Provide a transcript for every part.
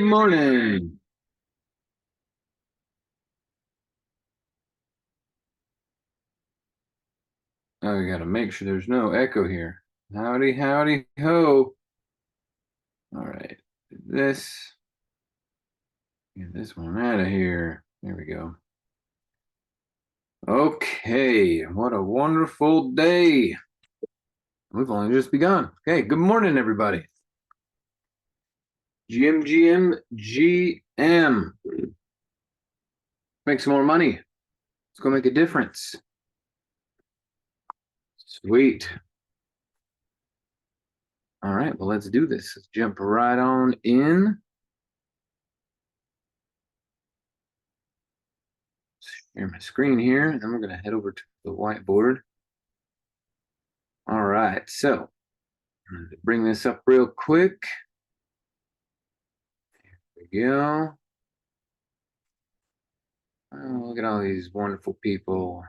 morning. Oh, we got to make sure there's no echo here. Howdy, howdy, ho. All right. This, get this one out of here. There we go. Okay, what a wonderful day. We've only just begun. Okay, good morning, everybody. GM. Make some more money. Let's go make a difference. Sweet. All right, well, let's do this. Let's jump right on in. Share my screen here, and then we're going to head over to the whiteboard. All right, so I'm going to bring this up real quick. There we go. Oh, look at all these wonderful people.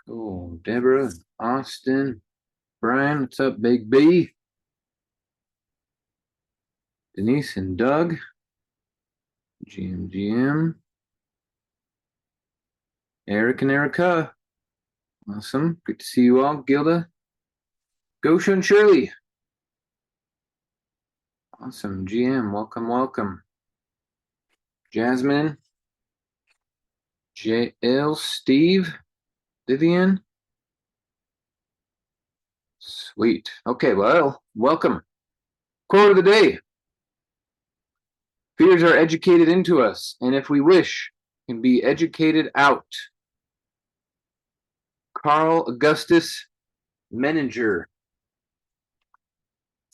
Cool. Deborah, Austin, Brian, what's up, Big B? Denise and Doug. GM. Eric and Erica. Awesome. Good to see you all. Gilda. Gosha and Shirley. Awesome. GM. Welcome. Jasmine. JL. Steve. Vivian. Sweet. Okay, well, welcome. Quote of the day. Fears are educated into us, and if we wish, can be educated out. Carl Augustus Menninger.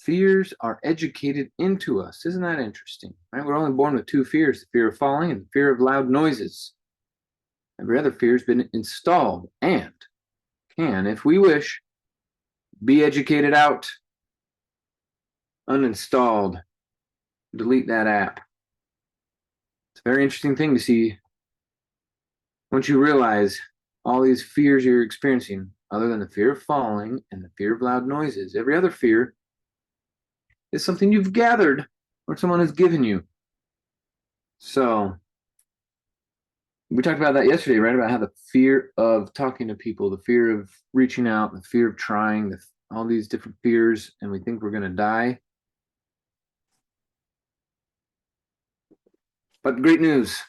Fears are educated into us. Isn't that interesting? Right? We're only born with two fears, the fear of falling and the fear of loud noises. Every other fear has been installed and can, if we wish, be educated out, uninstalled, delete that app. It's a very interesting thing to see once you realize all these fears you're experiencing, other than the fear of falling and the fear of loud noises. Every other fear is something you've gathered or someone has given you. So we talked about that yesterday, right? About how the fear of talking to people, the fear of reaching out, the fear of trying, all these different fears, and we think we're going to die. But great news,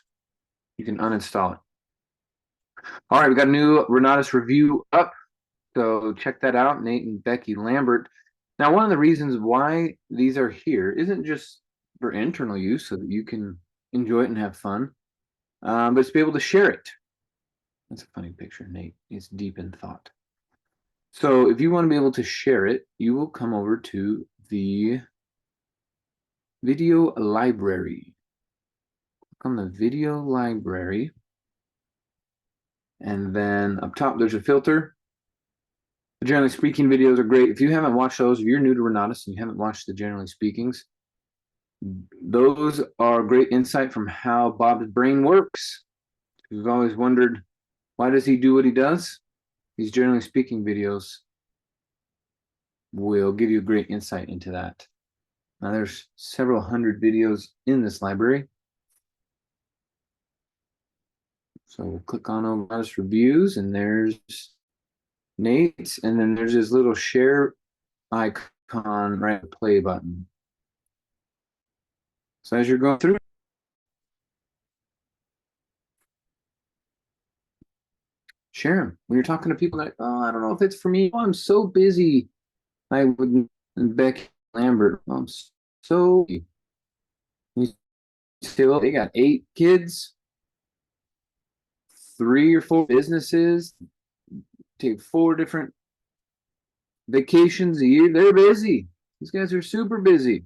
you can uninstall it. All right, we got a new Renatus review up, so check that out, Nate and Becky Lambert. Now, one of the reasons why these are here isn't just for internal use so that you can enjoy it and have fun, but it's to be able to share it. That's a funny picture, Nate. It's deep in thought. So if you want to be able to share it, you will come over to the video library. Click on the video library. And then up top, there's a filter. The generally speaking videos are great. If you haven't watched those, if you're new to Renatus and you haven't watched the generally speakings, those are great insight from how Bob's brain works. We've always wondered, why does he do what he does? These generally speaking videos will give you great insight into that. Now there's several hundred videos in this library. So we'll click on Renatus reviews, and there's Nate's, and then there's this little share icon, right, play button. So as you're going through, share them. When you're talking to people that, oh, I don't know if it's for me. Oh, I'm so busy. I would, Becky Lambert, I'm so busy. You say, well, they got 8 kids, 3 or 4 businesses, take 4 different vacations a year. They're busy. These guys are super busy.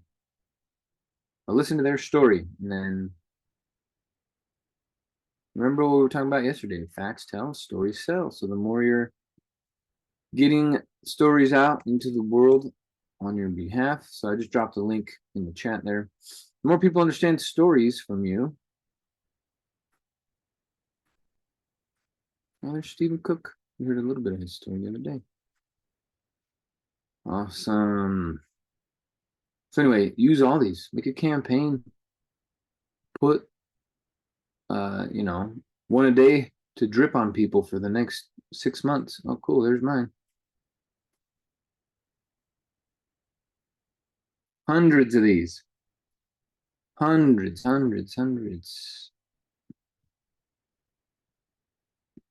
I'll listen to their story, and then remember what we were talking about yesterday. Facts tell, stories sell. So the more you're getting stories out into the world on your behalf. So I just dropped a link in the chat there. The more people understand stories from you. Oh, there's Stephen Cook. We heard a little bit of his story the other day. Awesome. So anyway, use all these. Make a campaign. Put, one a day to drip on people for the next 6 months. Oh, cool. There's mine. Hundreds of these. Hundreds.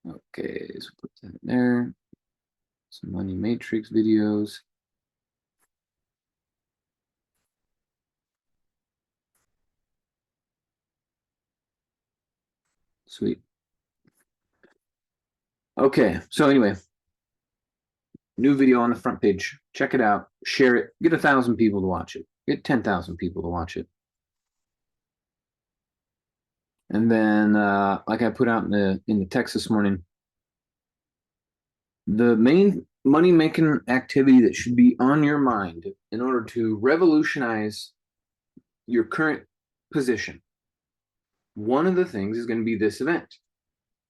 Okay, so put that in there. Some money matrix videos. Sweet. Okay, so anyway, new video on the front page. Check it out. Share it. Get 1,000 people to watch it. Get 10,000 people to watch it. And then, like I put out in the text this morning, the main money-making activity that should be on your mind in order to revolutionize your current position. One of the things is going to be this event.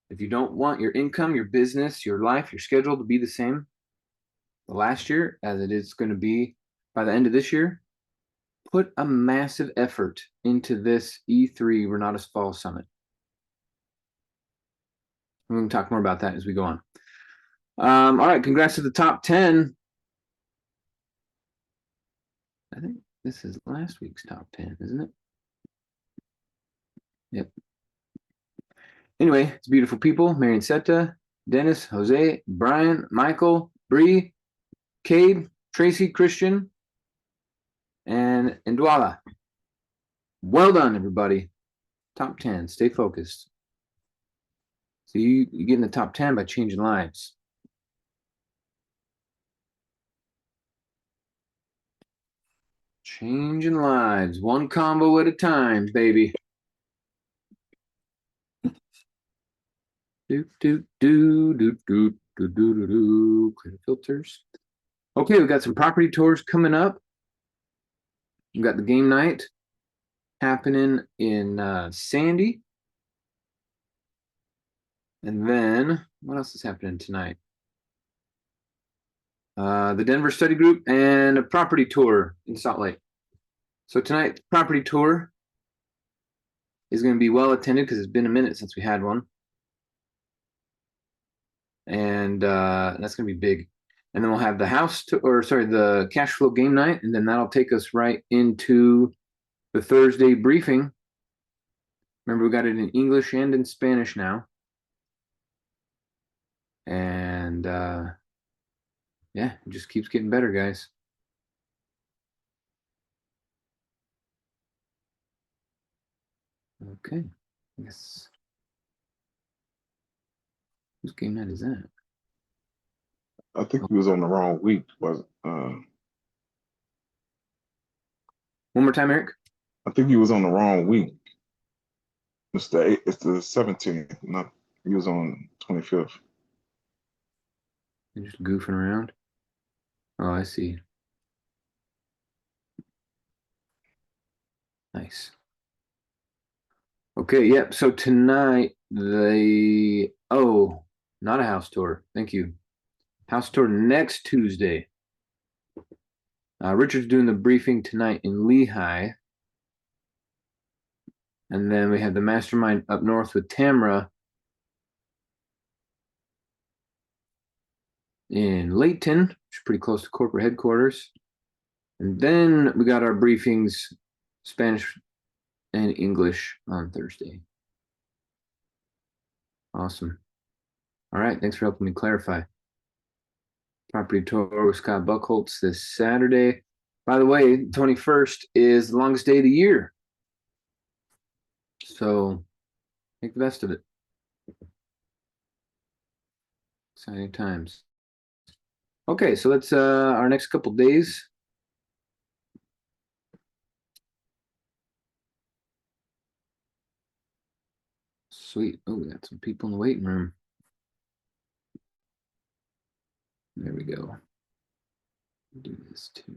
If you don't want your income, your business, your life, your schedule to be the same last year as it is going to be by the end of this year, put a massive effort into this E3 Renatus Fall Summit. We're going to talk more about that as we go on. All right, congrats to the top 10. I think this is last week's top 10, isn't it? Yep. Anyway, it's beautiful people. Marion Seta, Dennis, Jose, Brian, Michael, Bree, Cade, Tracy, Christian, and Ndwala. Well done, everybody. Top 10. Stay focused. So you get in the top 10 by changing lives. Changing lives. One combo at a time, baby. Clear filters. Okay, we've got some property tours coming up. We've got the game night happening in Sandy. And then, what else is happening tonight? The Denver study group and a property tour in Salt Lake. So tonight, property tour is going to be well attended because it's been a minute since we had one. And that's going to be big. And then we'll have the the Cashflow game night, and then that'll take us right into the Thursday briefing. Remember, we got it in English and in Spanish now. And yeah, it just keeps getting better, guys. Okay, yes. Whose game night is that? I think he was on the wrong week. One more time, Eric. I think he was on the wrong week. It's the 17th. Not he was on 25th. You're just goofing around. Oh, I see. Nice. Okay, yep. So tonight not a house tour. Thank you. House tour next Tuesday. Richard's doing the briefing tonight in Lehigh. And then we have the mastermind up north with Tamra in Layton, which is pretty close to corporate headquarters. And then we got our briefings, Spanish and English on Thursday. Awesome. All right, thanks for helping me clarify. Property tour with Scott Buckholtz this Saturday. By the way, 21st is the longest day of the year. So make the best of it. Exciting times. Okay, so that's our next couple days. Sweet. Oh, we got some people in the waiting room. There we go. Do this too.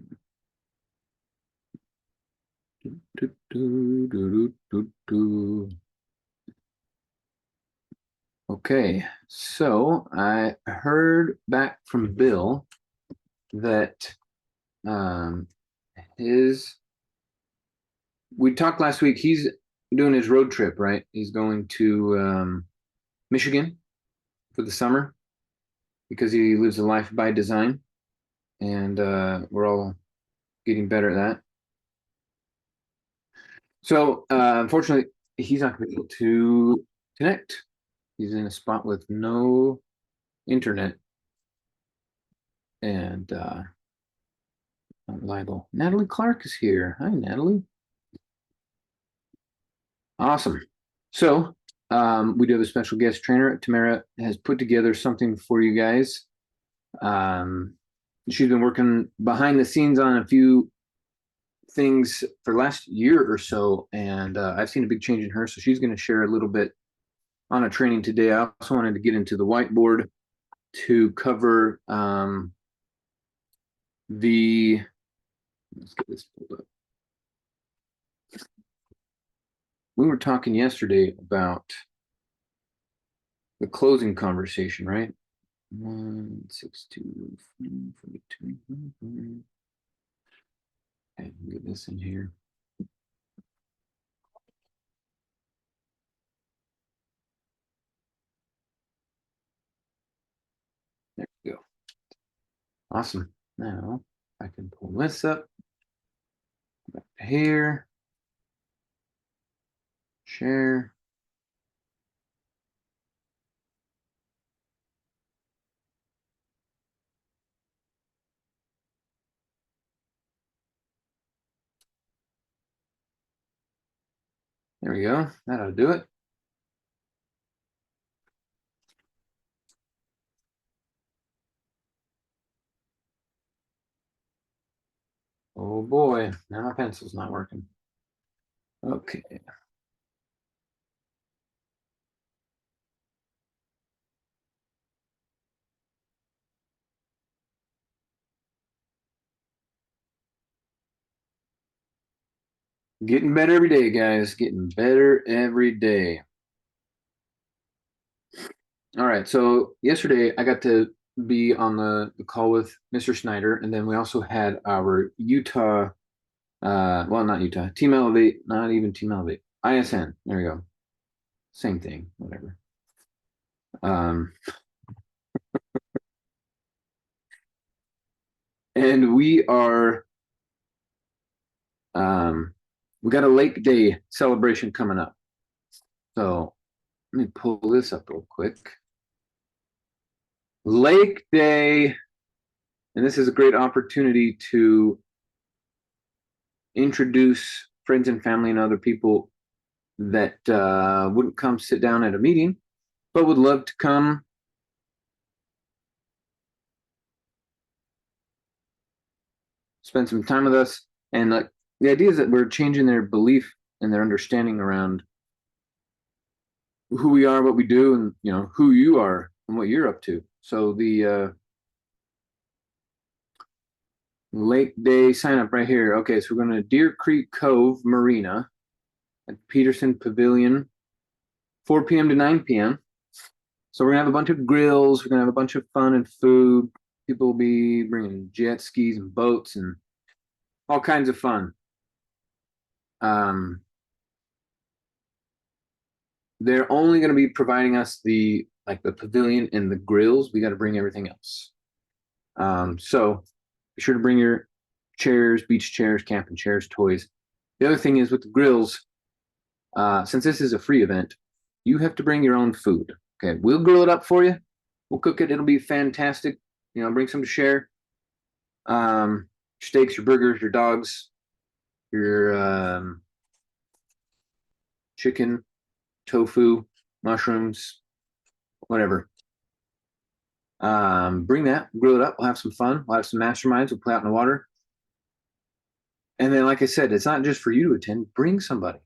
Okay, so I heard back from Bill that his we talked last week. He's doing his road trip, right? He's going to Michigan for the summer because he lives a life by design, and we're all getting better at that. So, unfortunately, he's not going to be able to connect. He's in a spot with no internet and not reliable. Natalie Clark is here. Hi, Natalie. Awesome. So, we do have a special guest trainer. Tamara has put together something for you guys. She's been working behind the scenes on a few things for last year or so, and I've seen a big change in her. So she's going to share a little bit on a training today. I also wanted to get into the whiteboard to cover the. Let's get this pulled up. We were talking yesterday about the closing conversation, right? 162 42. Okay, get this in here. There we go. Awesome. Now I can pull this up. Back to here. Share. There we go. That'll do it. Oh boy, now my pencil's not working. Okay. Getting better every day, guys. Getting better every day. All right. So yesterday I got to be on the call with Mr. Schneider, and then we also had our Utah, well, not Utah, Team Elevate, not even Team Elevate, ISN. There we go. Same thing, whatever. And we are, we got a Lake Day celebration coming up. So let me pull this up real quick. Lake Day, and this is a great opportunity to introduce friends and family and other people that wouldn't come sit down at a meeting, but would love to come spend some time with us. And the idea is that we're changing their belief and their understanding around who we are, what we do, and who you are and what you're up to. So the Lake Day sign up right here. Okay, so we're going to Deer Creek Cove Marina at Peterson Pavilion, 4 p.m. to 9 p.m. So we're gonna have a bunch of grills. We're gonna have a bunch of fun and food. People will be bringing jet skis and boats and all kinds of fun. They're only going to be providing us the pavilion and the grills. We got to bring everything else. So be sure to bring your chairs, beach chairs, camping chairs, toys. The other thing is with the grills, since this is a free event, you have to bring your own food. Okay, we'll grill it up for you. We'll cook it. It'll be fantastic. Bring some to share. Steaks, your burgers, your dogs, your chicken, tofu, mushrooms, whatever. Bring that, grill it up. We'll have some fun. We'll have some masterminds. We'll play out in the water. And then, like I said, it's not just for you to attend. Bring somebody.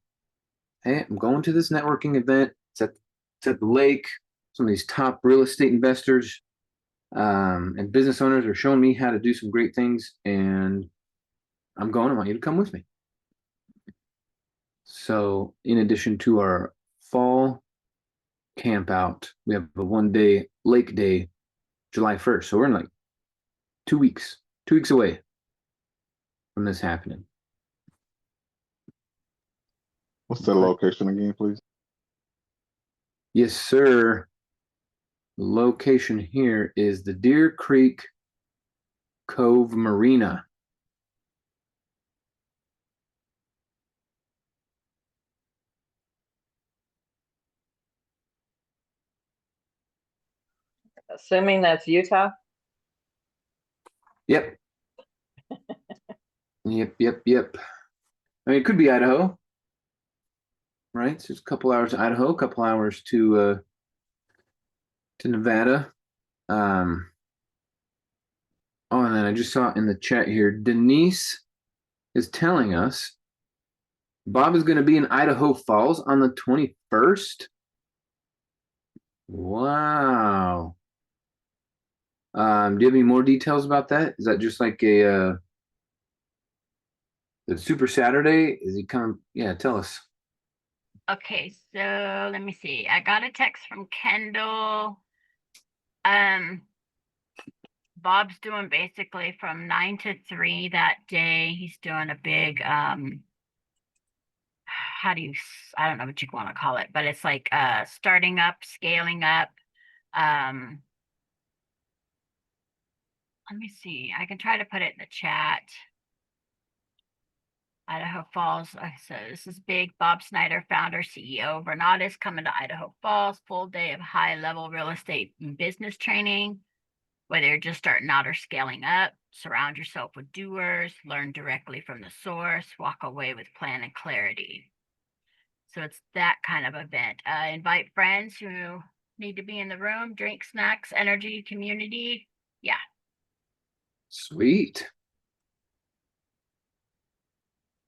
Hey, I'm going to this networking event. It's at the lake. Some of these top real estate investors and business owners are showing me how to do some great things. And I'm going. I want you to come with me. So, in addition to our fall camp out, we have a 1 day lake day, July 1st. So, we're in 2 weeks, 2 weeks away from this happening. What's the location again, please? Yes, sir. The location here is the Deer Creek Cove Marina. Assuming that's Utah. Yep. Yep. I mean, it could be Idaho, right? So it's a couple hours to Idaho, a couple hours to Nevada. Oh, and then I just saw in the chat here, Denise is telling us Bob is going to be in Idaho Falls on the 21st. Wow. Do you have any more details about that? Is that just like a the Super Saturday? Is he coming? Yeah, tell us. Okay, so let me see. I got a text from Kendall. Bob's doing basically from 9 to 3 that day. He's doing a big how do you I don't know what you want to call it, but it's like starting up, scaling up. Um Let me see. I can try to put it in the chat. Idaho Falls. So this is big. Bob Snyder, founder, CEO of Renatus, coming to Idaho Falls. Full day of high-level real estate and business training. Whether you're just starting out or scaling up, surround yourself with doers, learn directly from the source, walk away with plan and clarity. So it's that kind of event. Invite friends who need to be in the room, drink, snacks, energy, community. Yeah. Sweet.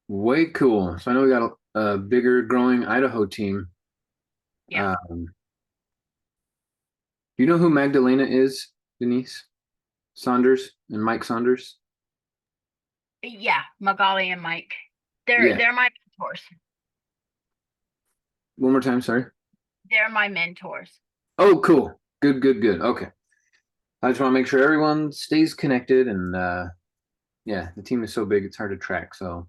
Way cool. So I know we got a bigger growing Idaho team. Yeah. Do you know who Magdalena is, Denise? Saunders and Mike Saunders? Yeah. Magali and Mike. Yeah. They're my mentors. One more time, sorry. They're my mentors. Oh, cool. Good. Okay. I just want to make sure everyone stays connected and yeah, the team is so big it's hard to track. So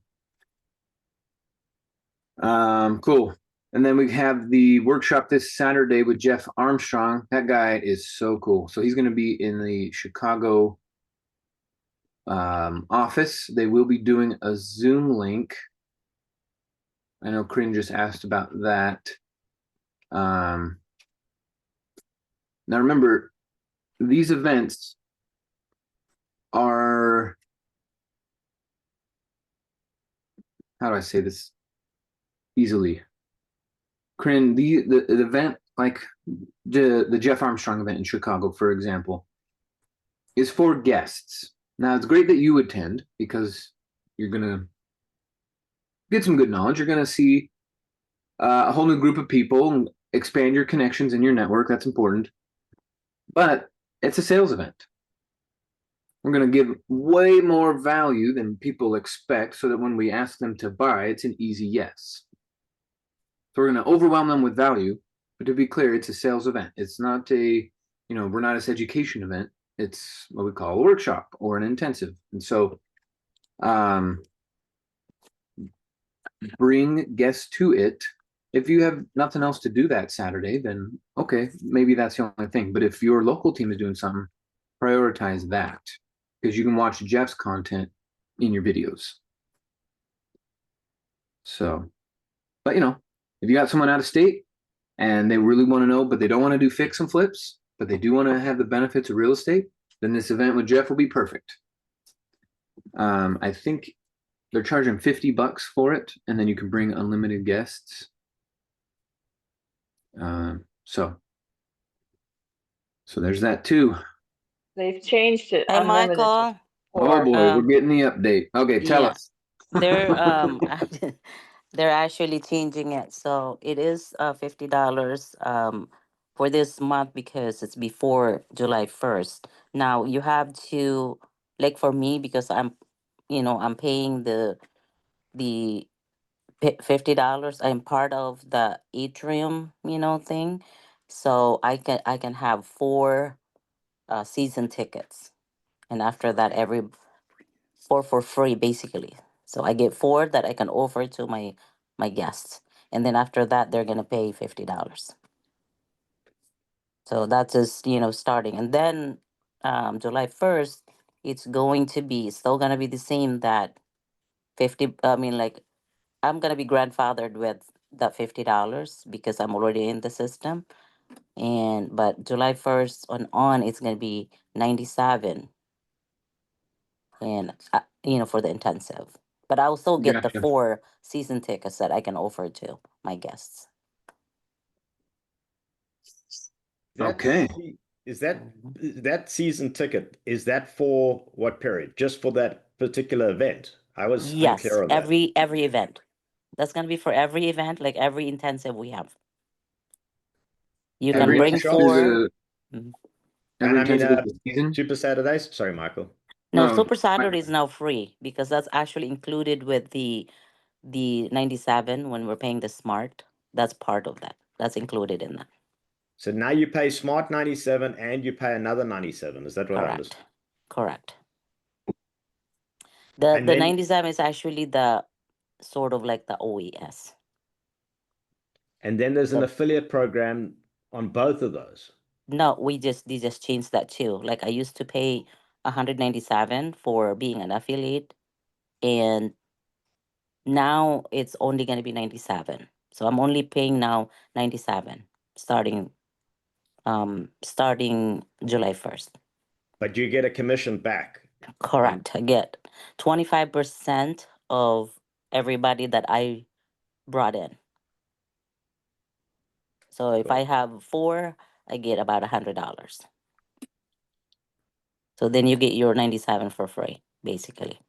cool. And then we have the workshop this Saturday with Jeff Armstrong. That guy is so cool. So he's going to be in the Chicago office. They will be doing a Zoom link. I know Corinne just asked about that. Now remember, these events are, how do I say this easily? Corinne, the event, like the Jeff Armstrong event in Chicago, for example, is for guests. Now it's great that you attend because you're gonna get some good knowledge. You're gonna see a whole new group of people and expand your connections in your network. That's important. But it's a sales event. We're going to give way more value than people expect so that when we ask them to buy, it's an easy yes. So we're going to overwhelm them with value. But to be clear, it's a sales event. It's not a, Renatus education event. It's what we call a workshop or an intensive. And so bring guests to it. If you have nothing else to do that Saturday, then okay, maybe that's the only thing. But if your local team is doing something, prioritize that because you can watch Jeff's content in your videos. So, but if you got someone out of state and they really want to know, but they don't want to do fix and flips, but they do want to have the benefits of real estate, then this event with Jeff will be perfect. I think they're charging $50 for it, and then you can bring unlimited guests. So there's that too. They've changed it. Hey, Unlimited to Michael. Oh boy, we're Um, getting the update. Okay, tell yeah, us. they're they're actually changing it. So it is $50 for this month because it's before July 1st. Now you have to, like, for me, because I'm paying the $50. I'm part of the atrium, thing. So I can have four season tickets. And after that, every four for free basically. So I get four that I can offer to my guests. And then after that, they're going to pay $50. So that's just, starting. And then July 1st, it's going to be still going to be the same that 50, I mean, like, I'm going to be grandfathered with that $50 because I'm already in the system. But July 1st on, it's going to be 97 and, for the intensive. But I'll still get the Gotcha. 4 season tickets that I can offer to my guests. That Okay. Is that season ticket, is that for what period? Just for that particular event? I was Yes, unclear on that. every event. That's going to be for every event, like every intensive we have. You can Every bring workshop? 4. And Every I mean, intensive of the season? Super Saturdays? Sorry, Michael. No, No, Super Saturday is now free because that's actually included with the 97 when we're paying the smart. That's part of that. That's included in that. So now you pay Smart 97 and you pay another 97. Is that what I understand? Correct. The And then 97 is actually the sort of like the OES. there's an The- affiliate program on both of those. No, they just changed that too. Like I used to pay 197 for being an affiliate, and now it's only going to be 97. So I'm only paying now 97 starting July 1st. But you get a commission back. Correct. I get 25% of everybody that I brought in. So if I have 4, I get about $100. So then you get your 97 for free, basically.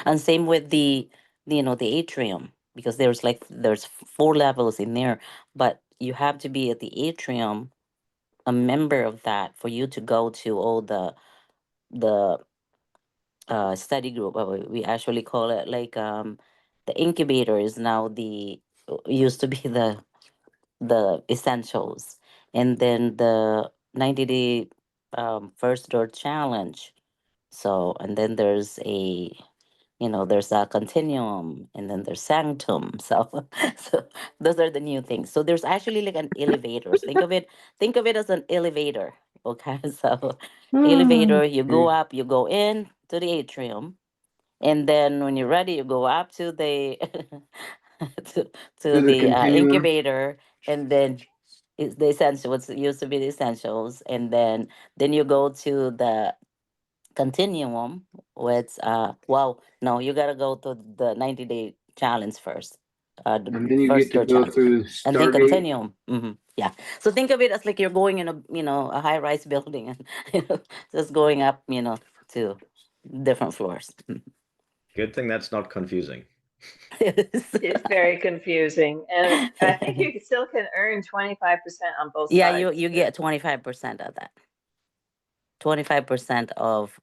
And same with the atrium, because there's 4 levels in there, but you have to be at the atrium, a member of that, for you to go to all the study group. We actually call it like the incubator is now used to be the essentials, and then the 90-day first door challenge. So and then there's a continuum, and then there's sanctum. So so those are the new things. So there's actually like an elevator. Think of it as an elevator. Okay. So elevator, you go up, you go in to the atrium, and then when you're ready, you go up to the to, To to the the continuum. incubator, and then it's the essential, what's used to be the essentials, and then you go to the continuum, which well, no, you gotta go to the 90-day challenge first. The And then you get first to door go challenge, through and then Stargate. continuum. Yeah. So think of it as like you're going in a high-rise building, and just going up, to different floors. Good thing that's not confusing. It's very confusing. And I think you still can earn 25% on both Yeah, sides. you get 25% of that. 25% of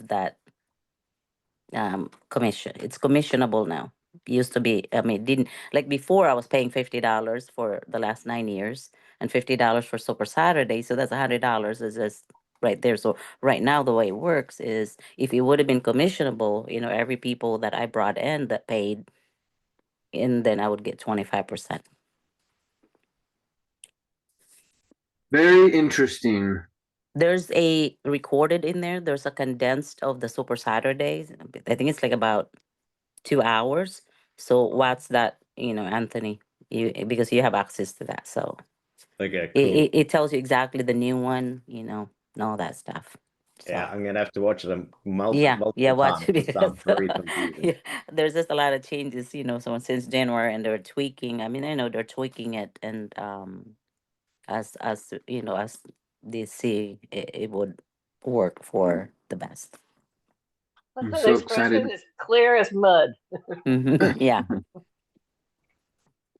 that commission. It's commissionable now. Used to be, I mean, didn't like before. I was paying $50 for the last 9 years, and $50 for Super Saturday. So that's $100 is just right there. So right now, the way it works is if it would have been commissionable, every people that I brought in that paid, and then I would get 25%. Very interesting. There's a recorded in there. There's a condensed of the Super Saturdays. I think it's like about 2 hours. So what's that, Anthony? Because you have access to that. So Okay, it, cool. it tells you exactly the new one, and all that stuff. So Yeah, I'm gonna have to watch it yeah, multiple watch times. it It because sounds very confusing. yeah, there's just a lot of changes, so since January, and they're tweaking. I mean, I know they're tweaking it, and as they see it would work for the best. I'm The so expression excited. is clear as mud. Yeah.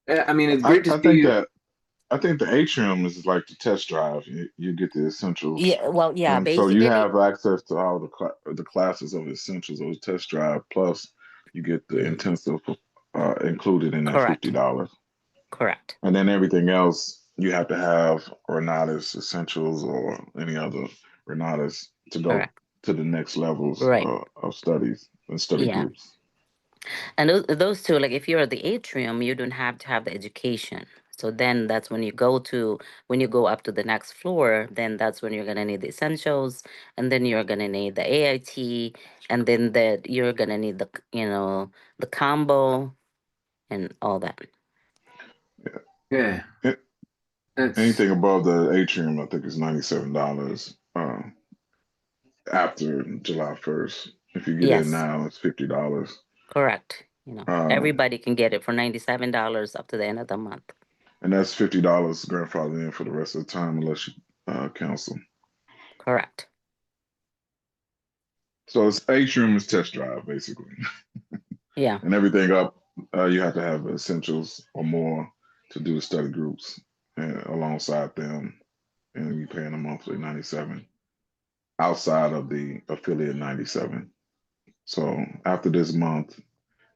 I mean, it's I, great to I see think you. that I think the atrium is like the test drive. You get the essentials, Yeah, well, yeah, and so you basically, have access to all the classes of essentials of the test drive. Plus, you get the mhm, intensive included in that correct. $50, Correct. and then everything else you have to have Renatus essentials or any other Renatus to go Correct. to the next levels Right. of studies and study Yeah. groups. And those two, like if you're at the atrium, you don't have to have the education. So then that's when when you go up to the next floor, then that's when you're gonna need the essentials, and then you're gonna need the AIT, and then you're gonna need the combo and all that. Yeah, A- that's Anything above the atrium, I think, is $97 after July 1st. If you get in Yes, now, it's $50. correct. Uh, Everybody can get it for $97 up to the end of the month. and that's $50 grandfathered in for the rest of the time unless you cancel. Correct. So it's atrium is test drive basically, Yeah. and everything up. You have to have essentials or more to do study groups alongside them, and you paying a monthly 97 outside of the affiliate 97. So after this month,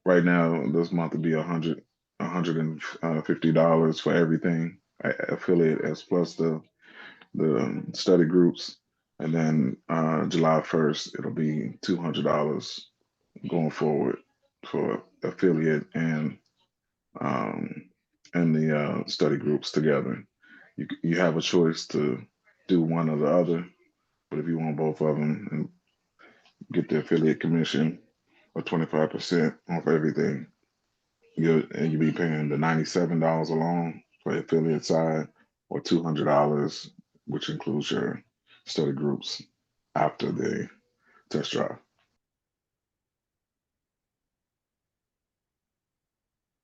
right now, this month would be $150 for everything affiliate as plus the study groups, and then July 1st it'll be $200 going forward for affiliate um, and the study groups together. You have a choice to do one or the other, but if you want both of them and get the affiliate commission of 25% off everything, you'll be paying the $97 alone for the affiliate side, or $200, which includes your study groups after the test drive.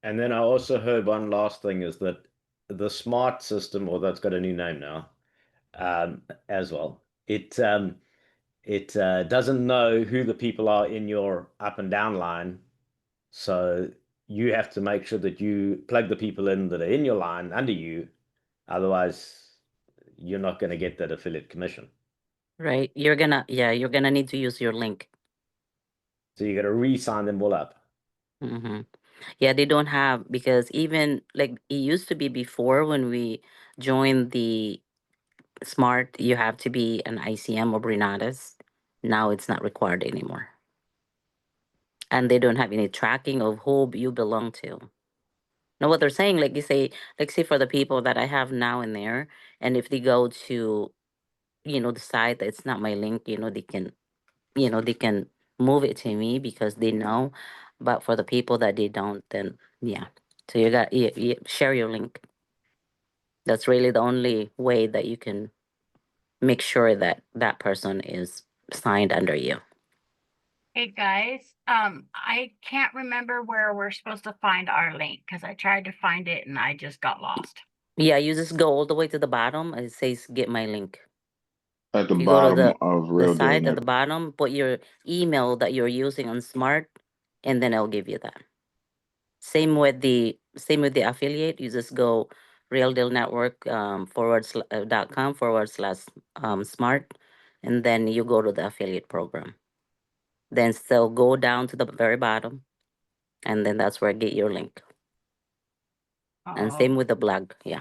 And then I also heard one last thing is that the smart system, or that's got a new name now, as well. It doesn't know who the people are in your up and down line, so you have to make sure that you plug the people in that are in your line under you. Otherwise, you're not going to get that affiliate commission. Right. You're gonna need to use your link. So you got to re-sign them all up. Mm-hmm. Yeah, they don't have, because even like it used to be before when we joined the Smart, you have to be an ICM or Renatus. Now it's not required anymore. And they don't have any tracking of who you belong to. Now what they're saying, like you say, like say for the people that I have now in there, and if they go to, the site that it's not my link, they can move it to me because they know. But for the people that they don't, then yeah. So you share your link. That's really the only way that you can make sure that that person is signed under you. Hey guys, I can't remember where we're supposed to find our link because I tried to find it and I just got lost. Yeah, you just go all the way to the bottom. It says get my link. At the If you go to bottom of the Real Deal site at the Network. bottom, put your email that you're using on Smart, and then it'll give you that. Same with the affiliate. You just go Real Deal Network .com/smart, and then you go to the affiliate program. Then still go down to the very bottom, and then that's where get your link. And Oh, same with the blog. Yeah.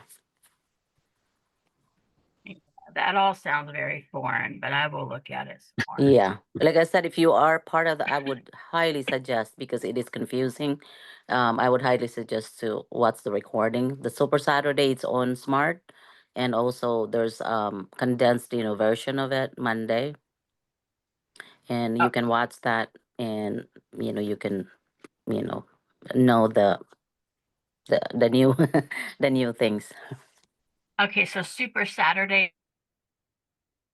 that all sounds very foreign, but I will look at it some more. Yeah. Like I said, if you are part of I would highly suggest, because it is confusing. I would highly suggest to watch the recording. The Super Saturday, it's on Smart. And also there's condensed, version of it Monday. And you Oh, can watch that, and you can, you know the new the new things. okay, so Super Saturday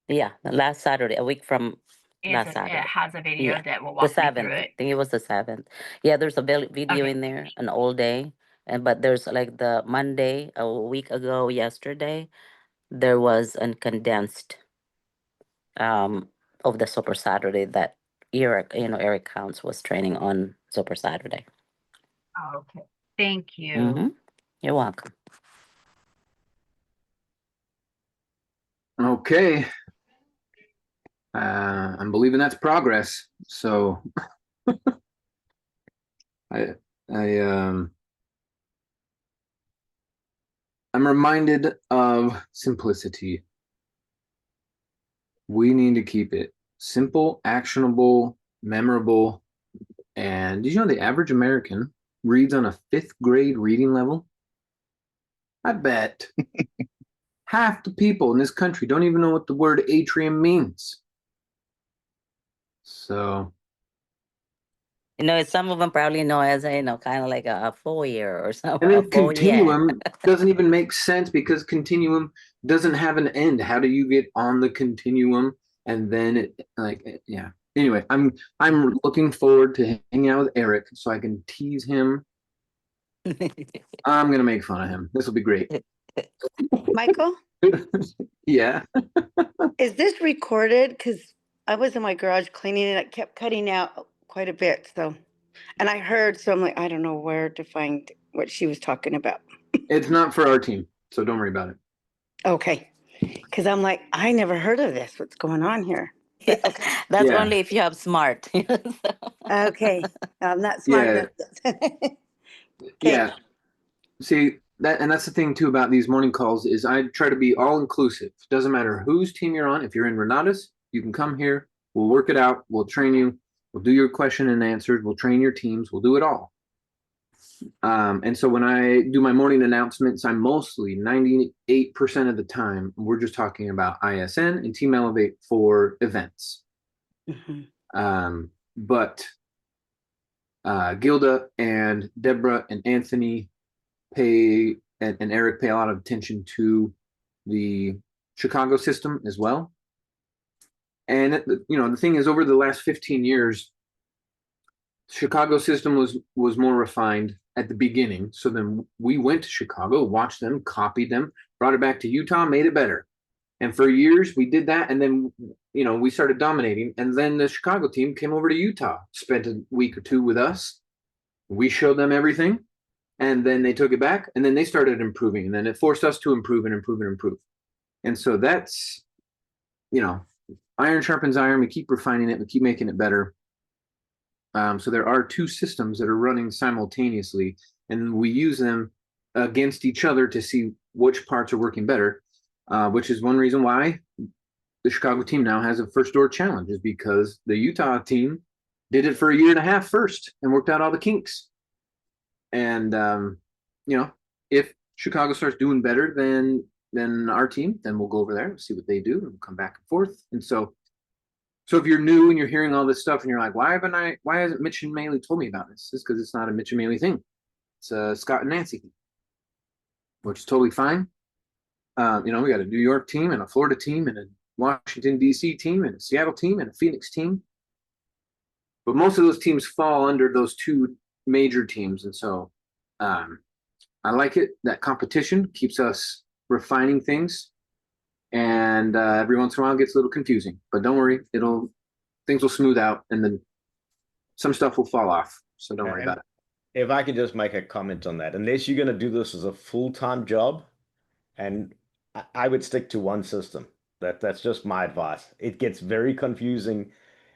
Yeah, the last Saturday, a week from is last it Saturday. has a video Yeah, that will the walk me through 7th. I it. think it was the 7th. Yeah, there's a video Okay. in there, an all day, and but there's like the Monday a week ago, yesterday, there was a condensed um of the Super Saturday that Eric Counts was training on Super Saturday. Okay. Thank you. Mm-hmm. You're welcome. okay. I'm believing that's progress. So I I I'm reminded of simplicity. We need to keep it simple, actionable, memorable, And did you know the average American reads on a 5th grade reading level? I bet half the people in this country don't even know what the word atrium means. So, Some of them probably know as a, kind of like a foyer or something. and A then foyer. continuum doesn't even make sense because continuum doesn't have an end. How do you get on the continuum? And then yeah. Anyway, I'm looking forward to hanging out with Eric so I can tease him. I'm gonna make fun of him. This will be great. Michael, Yeah. is this recorded? Because I was in my garage cleaning it. It kept cutting out quite a bit. So, and I heard, so I'm like, I don't know where to find what she was talking about. It's not for our team, so don't worry about it. Okay. Because I'm like, I never heard of this. What's going on here? But, okay. That's Yeah. only if you have smart. Okay. I'm not smart Yeah. enough. Yeah. See, that's the thing too about these morning calls is I try to be all inclusive. Doesn't matter whose team you're on. If you're in Renatus, you can come here. We'll work it out. We'll train you. We'll do your question and answers. We'll train your teams. We'll do it all. And so when I do my morning announcements, I'm mostly 98% of the time, we're just talking about ISN and Team Elevate for events. But Gilda and Deborah and Anthony and Eric pay a lot of attention to the Chicago system as well. And the thing is, over the last 15 years, Chicago system was more refined at the beginning. So then we went to Chicago, watched them, copied them, brought it back to Utah, made it better. And for years we did that, and then we started dominating. And then the Chicago team came over to Utah, spent a week or two with us. We showed them everything, and then they took it back, and then they started improving, and then it forced us to improve and improve and improve. And so that's iron sharpens iron. We keep refining it, we keep making it better. So there are two systems that are running simultaneously, and we use them against each other to see which parts are working better, which is one reason why the Chicago team now has a first door challenge, is because the Utah team did it for a year and a half first and worked out all the kinks. And if Chicago starts doing better than our team, then we'll go over there and see what they do, and we'll come back and forth. And so if you're new and you're hearing all this stuff and you're like, why hasn't Mitch and Maley told me about this? It's because it's not a Mitch and Maley thing. It's a Scott and Nancy thing, which is totally fine. We got a New York team and a Florida team and a Washington, D.C. team and a Seattle team and a Phoenix team. But most of those teams fall under those two major teams. And so I like it. That competition keeps us refining things. And every once in a while it gets a little confusing, but don't worry, things will smooth out, and then some stuff will fall off. So don't worry about it. If I could just make a comment on that, unless you're going to do this as a full-time job, and I would stick to one system. That's just my advice. It gets very confusing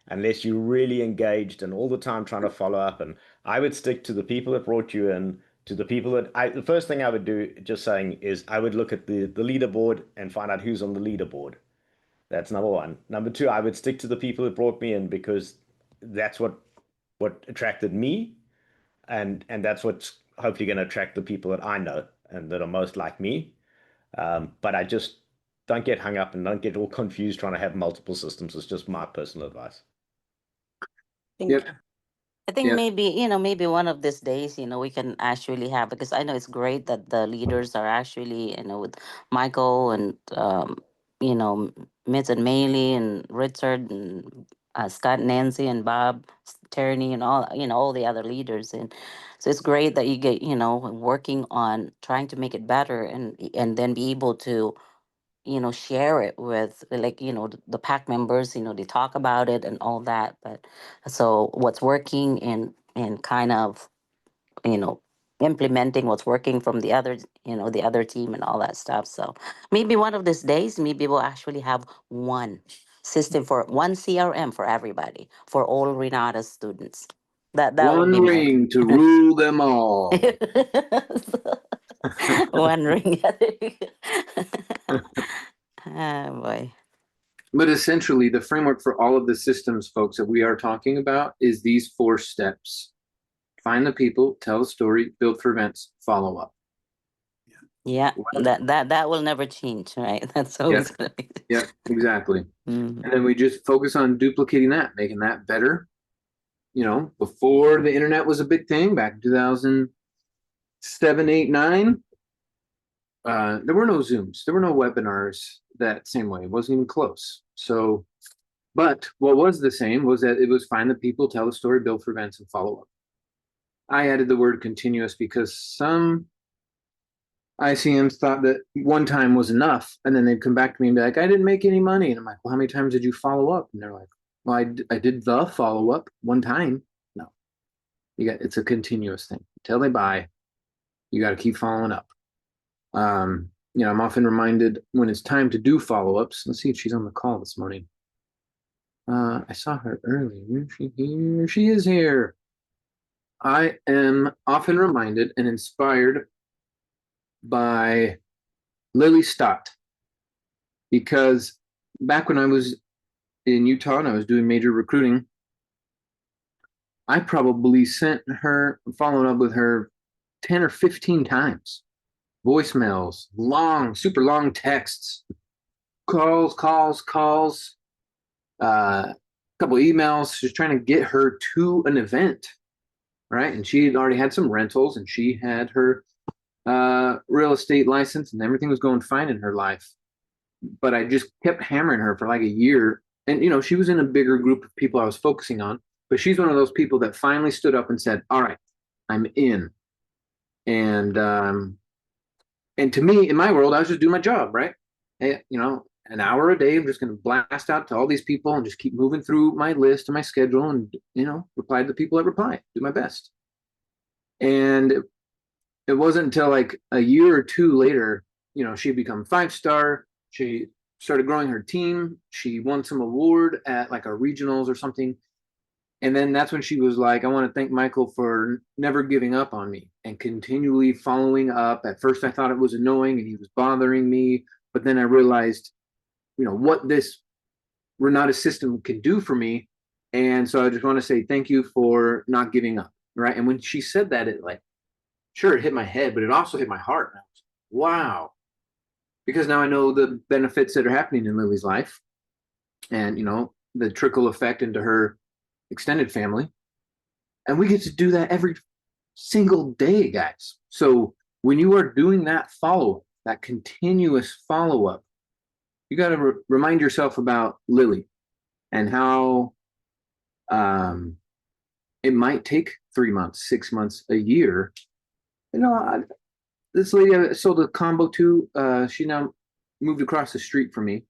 unless you're really engaged and all the time trying to follow up. And I would stick to the people that brought you in, to the people the first thing I would do, just saying, is I would look at the leaderboard and find out who's on the leaderboard. That's number one. Number two, I would stick to the people that brought me in, because that's what attracted me, and that's what's hopefully going to attract the people that I know and that are most like me. But I just don't get hung up and don't get all confused trying to have multiple systems. It's just my personal advice. Yep. I think Yeah. maybe one of these days, we can actually have, because I know it's great that the leaders are actually, with Michael and, Mitz and Maley and Richard and Scott, Nancy and Bob, Tierney and all the other leaders. And so it's great that you get, working on trying to make it better and then be able to, share it with, like, the pack members, they talk about it and all that. But so what's working and kind of, implementing what's working from the other, the other team and all that stuff. So maybe one of these days, maybe we'll actually have one system, for one CRM for everybody, for all Renata students. That would One be my ring to rule them all. one ring. Oh boy. But essentially, the framework for all of the systems, folks, that we are talking about is these 4 steps. Find the people, tell the story, build for events, follow up. Yeah, that will never change, right? That's always gonna be. Yeah, exactly. Mhm. And then we just focus on duplicating that, making that better. Before the internet was a big thing, back in 2007, 8, 9, there were no Zooms, there were no webinars that same way. It wasn't even close. So, but what was the same was that it was find the people, tell the story, build for events, and follow up. I added the word continuous because some ICMs thought that one time was enough, and then they'd come back to me and be like, I didn't make any money. And I'm like, well, how many times did you follow up? And they're like, well, I did the follow up one time. No, it's a continuous thing. Until they buy, you got to keep following up. I'm often reminded when it's time to do follow-ups. Let's see if she's on the call this morning. I saw her earlier. Is she here? She is here. I am often reminded and inspired by Lily Stott, because back when I was in Utah and I was doing major recruiting, I probably sent her, followed up with her 10 or 15 times. Voicemails, super long texts, calls, a couple emails, just trying to get her to an event, right? And she had already had some rentals, and she had her real estate license, and everything was going fine in her life. But I just kept hammering her for like a year. And, she was in a bigger group of people I was focusing on, but she's one of those people that finally stood up and said, all right, I'm in. And to me, in my world, I was just doing my job, right? Hey, an hour a day, I'm just going to blast out to all these people and just keep moving through my list and my schedule and, reply to the people that reply, do my best. And it wasn't until like a year or two later, she'd become 5-star. She started growing her team. She won some award at like a regionals or something. And then that's when she was like, I want to thank Michael for never giving up on me and continually following up. At first, I thought it was annoying and he was bothering me. But then I realized, what this Renatus system can do for me. And so I just want to say thank you for not giving up. Right. And when she said that, it hit my head, but it also hit my heart. And I was, wow. Because now I know the benefits that are happening in Lily's life and, the trickle effect into her extended family. And we get to do that every single day, guys. So when you are doing that follow-up, that continuous follow-up, you got to remind yourself about Lily and how it might take 3 months, 6 months, a year. This lady I sold a combo to, she now moved across the street from me.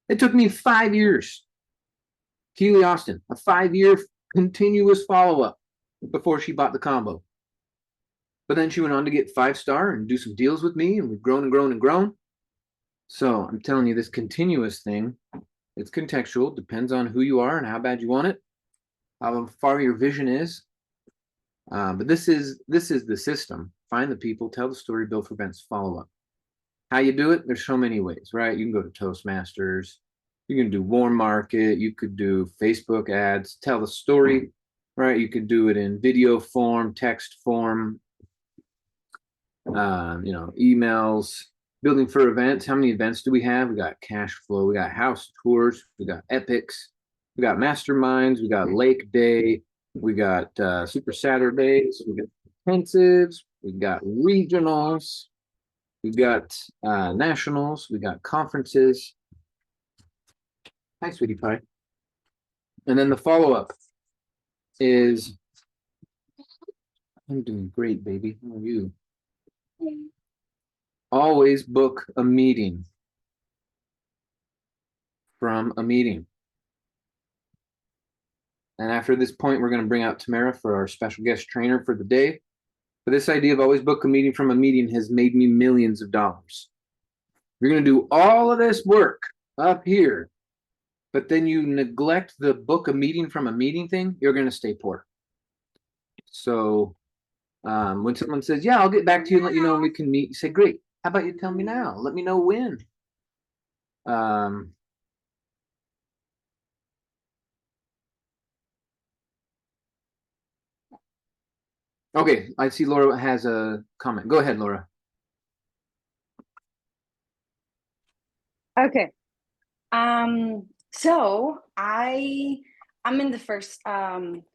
It took me 5 years. Keely Austin, a 5-year continuous follow-up before she bought the combo. But then she went on to get 5-star and do some deals with me, and we've grown and grown and grown. So I'm telling you, this continuous thing, it's contextual, depends on who you are and how bad you want it, how far your vision is. But this is the system. Find the people, tell the story, build for events, follow up. How you do it? There's so many ways, right? You can go to Toastmasters. You can do warm market. You could do Facebook ads, tell the story, right? You could do it in video form, text form, emails, building for events. How many events do we have? We got Cashflow. We got house tours. We got epics. We got masterminds. We got lake day. We got super Saturdays. We got intensives. We got regionals. We got nationals. We got conferences. Hi, sweetie pie. And then the follow-up is, I'm doing great, baby. How are you? Always book a meeting from a meeting. And after this point, we're going to bring out Tamara for our special guest trainer for the day. But this idea of always book a meeting from a meeting has made me millions of dollars. You're going to do all of this work up here, but then you neglect the book a meeting from a meeting thing, you're going to stay poor. So when someone says, yeah, I'll get back to you and let you know when we can meet, you say, great. How about you tell me now? Let me know when. Okay, I see Laura has a comment. Go ahead, Laura. Okay. So I'm in the first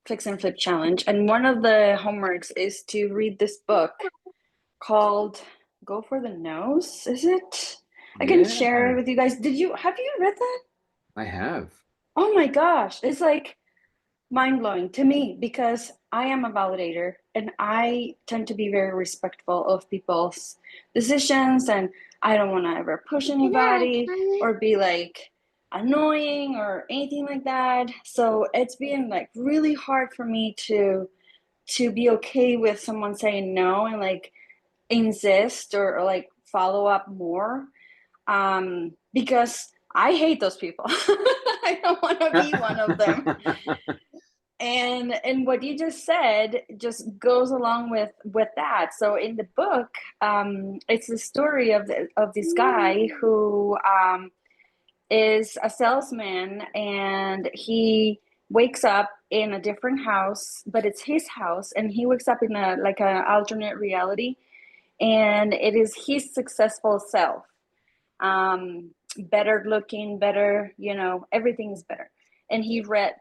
Fix and Flip challenge, and one of the homeworks is to read this book called Go for the Nose, is it? I can share it with you guys. Have you read that? I have. Oh my gosh, it's like mind-blowing to me because I am a validator and I tend to be very respectful of people's decisions, and I don't want to ever push anybody or be like annoying or anything like that. So it's been like really hard for me to be okay with someone saying no and like insist or like follow up more, because I hate those people. I don't want to be one of them. And what you just said just goes along with that. So in the book, it's the story of this guy who is a salesman, and he wakes up in a different house, but it's his house, and he wakes up in a like an alternate reality, and it is his successful self, better looking, better, everything is better. And he wrote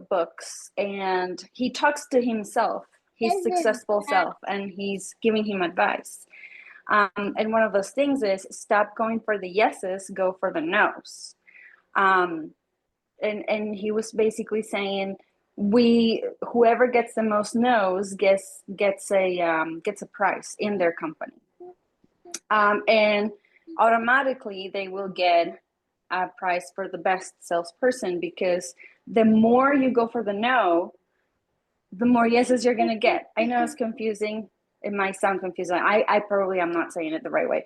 books, and he talks to himself, his successful self, and he's giving him advice. And one of those things is stop going for the yeses, go for the nos. And he was basically saying, whoever gets the most no's gets a prize in their company, and automatically they will get a prize for the best salesperson, because the more you go for the no, the more yeses you're going to get. I know it's confusing. It might sound confusing. I probably am not saying it the right way,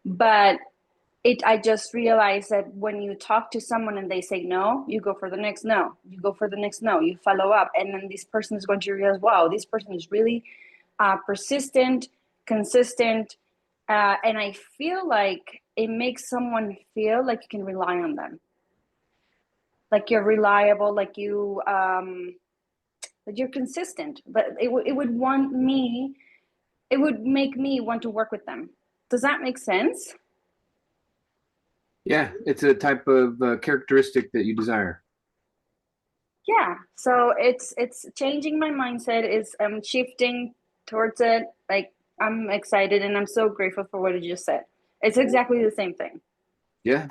but I just realized that when you talk to someone and they say no, you go for the next no, you go for the next no, you follow up, and then this person is going to realize, wow, this person is really persistent, consistent, and I feel like it makes someone feel like you can rely on them, like you're reliable, like that you're consistent. But it would make me want to work with them. Does that make sense? Yeah, it's a type of characteristic that you desire. Yeah. So it's changing my mindset. I'm shifting towards it. Like, I'm excited, and I'm so grateful for what you just said. It's exactly the same thing. Yeah.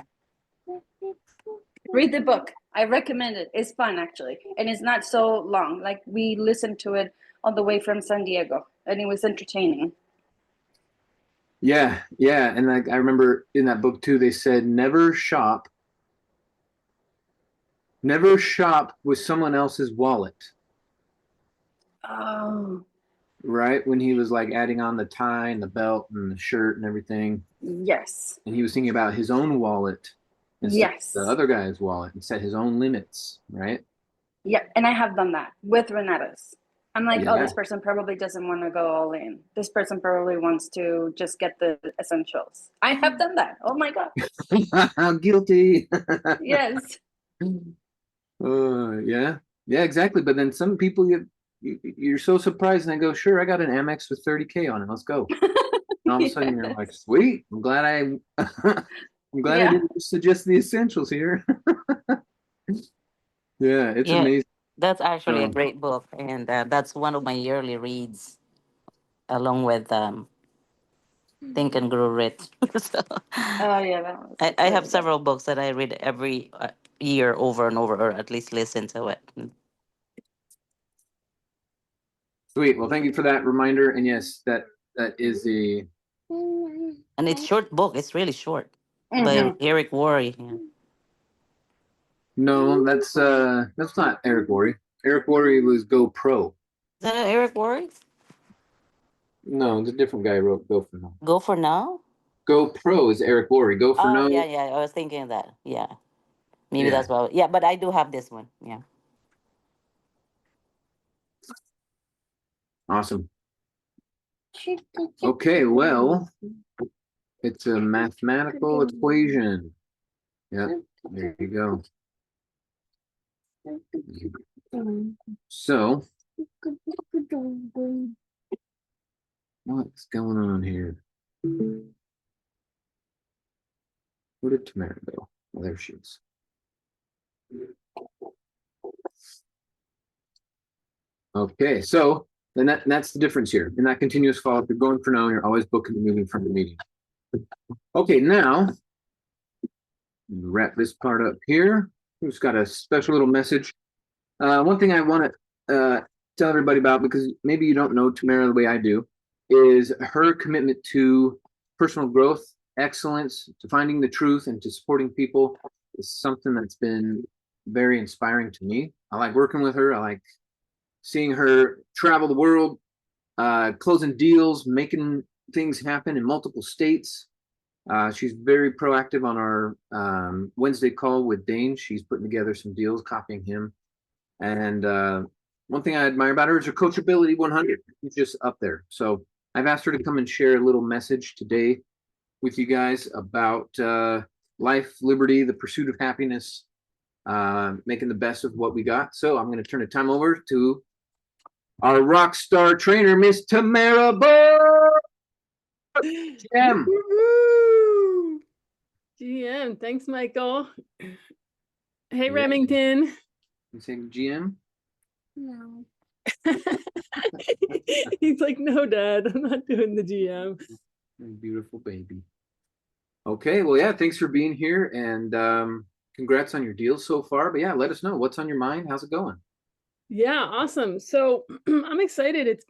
Read the book. I recommend it. It's fun, actually, and it's not so long. Like, we listened to it on the way from San Diego, and it was entertaining. Yeah, yeah, and I remember in that book too, they said never shop with someone else's wallet. Oh, Right? When he was like adding on the tie and the belt and the shirt and everything. yes. And he was thinking about his own wallet instead Yes. of the other guy's wallet, and set his own limits, right? Yeah, and I have done that with Renatus. I'm like, oh, Yeah. this person probably doesn't want to go all in. This person probably wants to just get the essentials. I have done that. Oh my God. I'm guilty. Yes. Yeah, yeah, exactly. But then some people you're so surprised, and they go, "Sure, I got an Amex with 30K on it. Let's go." And all of a sudden, you're like, "Sweet! I'm glad I'm glad I Yeah. didn't suggest the essentials here." Yeah, it's Yeah, amazing. that's actually a So, great book, and that's one of my yearly reads, along with Think and Grow Rich. So, Oh yeah, that was I have really good. several books that I read every year over and over, or at least listen to it. sweet. Well, thank you for that reminder. And yes, that is the And it's short book. It's really short. By Mhm. Eric Worre. Yeah. no, that's not Eric Worre. Eric Worre was Go Pro. Is that Eric Worre? No, it's a different guy who wrote Go For No. Go for Now? Go Pro is Eric Worre. Go For Oh, No. yeah, yeah. I was thinking of that. Yeah. Maybe Yeah. that's what. Yeah, but I do have this one. Yeah. Awesome. Okay, well, it's a mathematical equation. Yep, there you go. So What's going on here? Where did Tamara go? Oh, there she is. Okay, so then that's the difference here. In that continuous follow-up, you're going for no, you're always booking the meeting from the meeting. Okay, now wrap this part up here. We've got a special little message. One thing I want to tell everybody about, because maybe you don't know Tamara the way I do, is her commitment to personal growth, excellence, to finding the truth, and to supporting people is something that's been very inspiring to me. I like working with her. I like seeing her travel the world, closing deals, making things happen in multiple states. She's very proactive on our Wednesday call with Daine. She's putting together some deals, copying him. And one thing I admire about her is her coachability 100. She's just up there. So I've asked her to come and share a little message today with you guys about life, liberty, the pursuit of happiness, making the best of what we got. So I'm going to turn the time over to our rock star trainer, Miss Tamara Bull. GM. GM. Thanks, Michael. Hey, Yeah. Remington. You saying GM? No. He's like, no, Dad, I'm not doing the GM. Beautiful baby. Okay, well, yeah, thanks for being here, and congrats on your deal so far. But yeah, let us know what's on your mind. How's it going? Yeah, awesome. So I'm excited. It's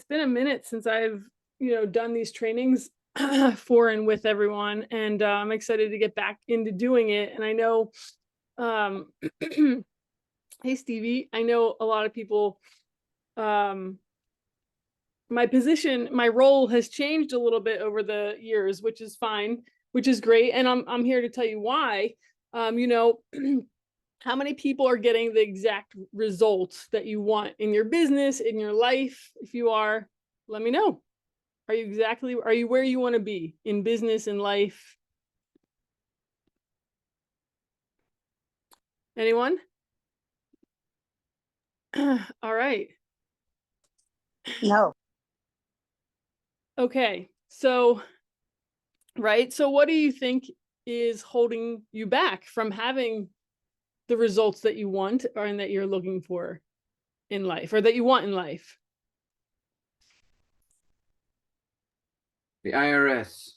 been a minute since I've done these trainings for and with everyone, and I'm excited to get back into doing it. And I know, hey Stevie, I know a lot of people. My position, my role has changed a little bit over the years, which is fine, which is great, and I'm here to tell you why. How many people are getting the exact results that you want in your business, in your life? If you are, let me know. Are you where you want to be in business and life? Anyone? All right. No. Okay. So, right. So what do you think is holding you back from having the results that you want or and that you're looking for in life, or that you want in life? The IRS.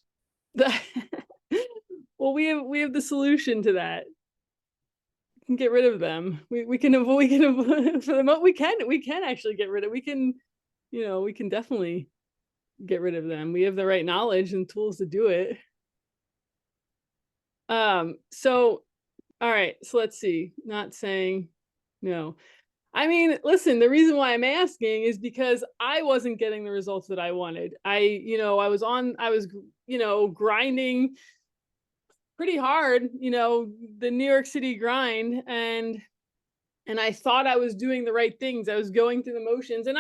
Well, we have the solution to that. We can get rid of them. We can avoid for the moment. We can actually get rid of. We can definitely get rid of them. We have the right knowledge and tools to do it. So all right, so let's see. Not saying no. I mean, listen, the reason why I'm asking is because I wasn't getting the results that I wanted. I was grinding pretty hard, the New York City grind, and I thought I was doing the right things. I was going through the motions, and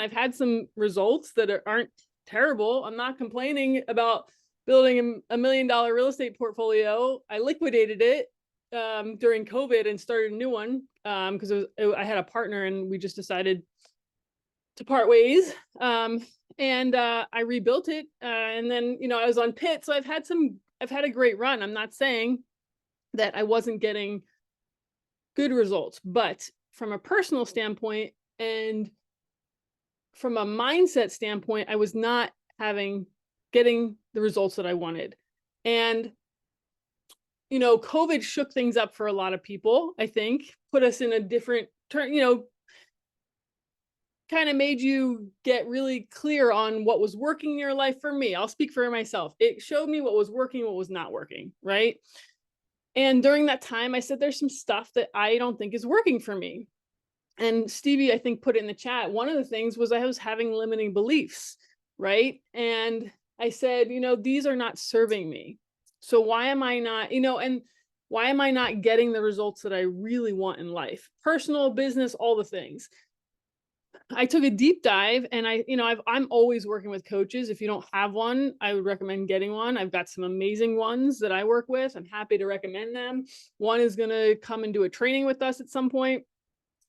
I've had some results that aren't terrible. I'm not complaining about building a $1 million real estate portfolio. I liquidated it during COVID and started a new one because I had a partner and we just decided to part ways. And I rebuilt it, and then I was on PIT, so I've had a great run. I'm not saying that I wasn't getting good results, but from a personal standpoint and from a mindset standpoint, I was not getting the results that I wanted. And COVID shook things up for a lot of people, I think, put us in a different turn, kind of made you get really clear on what was working in your life. For me, I'll speak for myself. It showed me what was working, what was not working, right? And during that time, I said, there's some stuff that I don't think is working for me. And Stevie, I think, put it in the chat. One of the things was I was having limiting beliefs, right? And I said, these are not serving me. So why am I not, and why am I not getting the results that I really want in life? Personal, business, all the things. I took a deep dive, and I'm always working with coaches. If you don't have one, I would recommend getting one. I've got some amazing ones that I work with. I'm happy to recommend them. One is going to come and do a training with us at some point.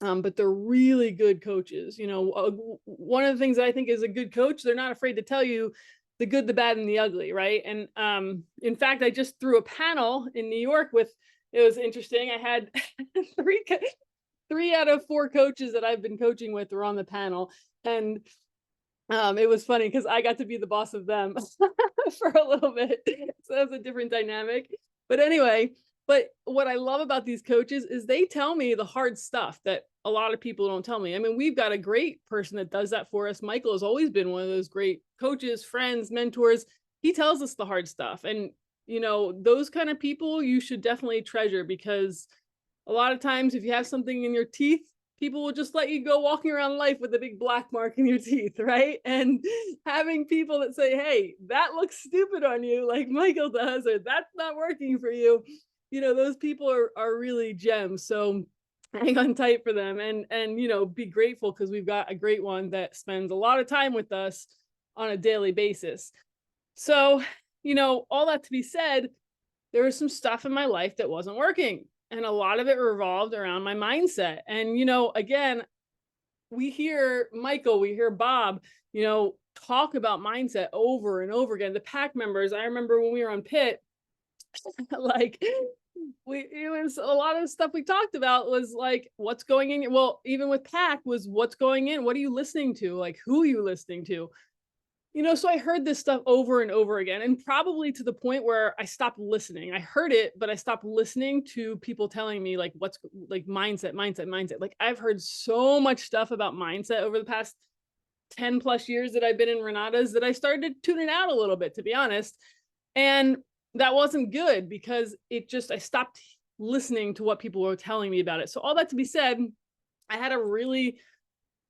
but they're really good coaches. You know, one of the things that I think is a good coach, they're not afraid to tell you the good, the bad, and the ugly, right? And in fact, I just threw a panel in New York with, it was interesting. I had three out of 4 coaches that I've been coaching with were on the panel. And it was funny because I got to be the boss of them for a little bit. So that was a different dynamic. But anyway, but what I love about these coaches is they tell me the hard stuff that a lot of people don't tell me. I mean, we've got a great person that does that for us. Michael has always been one of those great coaches, friends, mentors. He tells us the hard stuff. And, you know, those kind of people you should definitely treasure, because a lot of times if you have something in your teeth, people will just let you go walking around life with a big black mark in your teeth, right? And having people that say, hey, that looks stupid on you, like Michael does, or that's not working for you, you know, those people are really gems. So hang on tight for them, and you know, be grateful, because we've got a great one that spends a lot of time with us on a daily basis. So, you know, all that to be said, there was some stuff in my life that wasn't working. And a lot of it revolved around my mindset. And, you know, again, we hear Michael, we hear Bob, you know, talk about mindset over and over again. The PAC members, I remember when we were on PIT, like it was a lot of stuff we talked about was like, what's going in? Well, even with PAC was what's going in. What are you listening to? Like, who are you listening to? You know, so I heard this stuff over and over again, and probably to the point where I stopped listening. I heard it, but I stopped listening to people telling me like, what's like mindset. Like, I've heard so much stuff about mindset over the past 10 plus years that I've been in Renatus that I started tuning out a little bit, to be honest. And that wasn't good, because I stopped listening to what people were telling me about it. So all that to be said, I had a really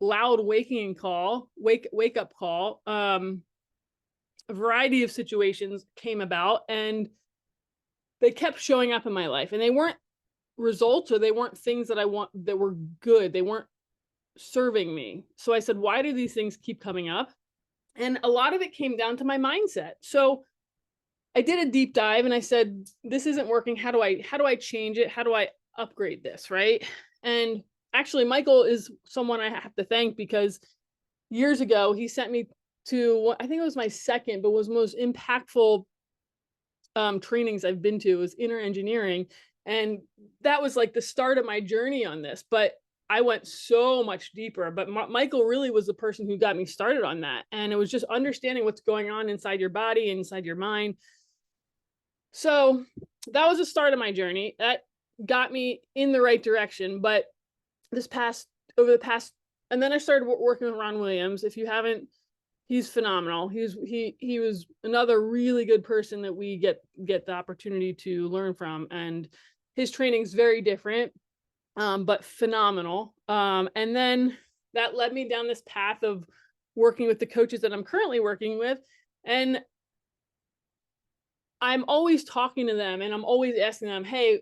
loud wake up call. A variety of situations came about, and they kept showing up in my life, and they weren't results, or they weren't things that I want that were good. They weren't serving me. So I said, why do these things keep coming up? And a lot of it came down to my mindset. So I did a deep dive, and I said, this isn't working. How do I change it? How do I upgrade this? Right. And actually, Michael is someone I have to thank, because years ago, he sent me to, I think it was my second, but was most impactful trainings I've been to, was inner engineering. And that was like the start of my journey on this, but I went so much deeper. But Michael really was the person who got me started on that. And it was just understanding what's going on inside your body and inside your mind. So that was the start of my journey. That got me in the right direction. But and then I started working with Ron Williams. If you haven't, he's phenomenal. He was another really good person that we get the opportunity to learn from, and his training is very different, but phenomenal. And then that led me down this path of working with the coaches that I'm currently working with, and I'm always talking to them, and I'm always asking them, hey,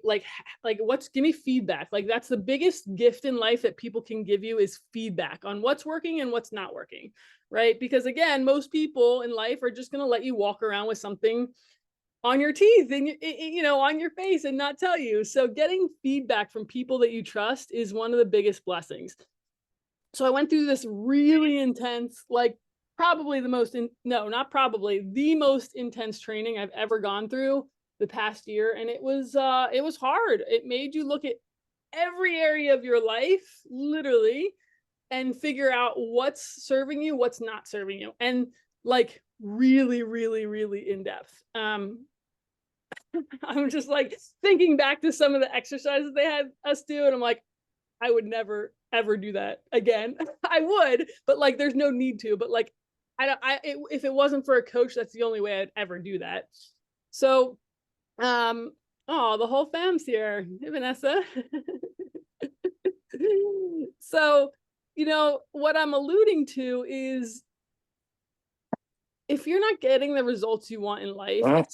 give me feedback. Like, that's the biggest gift in life that people can give you, is feedback on what's working and what's not working, right? Because again, most people in life are just going to let you walk around with something on your teeth and, you know, on your face and not tell you. So getting feedback from people that you trust is one of the biggest blessings. So I went through this really intense, like, the most intense training I've ever gone through the past year. And it was hard. It made you look at every area of your life, literally, and figure out what's serving you, what's not serving you. And like really, really, really in depth. I'm just like thinking back to some of the exercises they had us do, and I'm like, I would never, ever do that again. I would, but like, there's no need to, but like, if it wasn't for a coach, that's the only way I'd ever do that. So, the whole fam's here. Hey, Vanessa. So, you know, what I'm alluding to is, if you're not getting the results you want in life,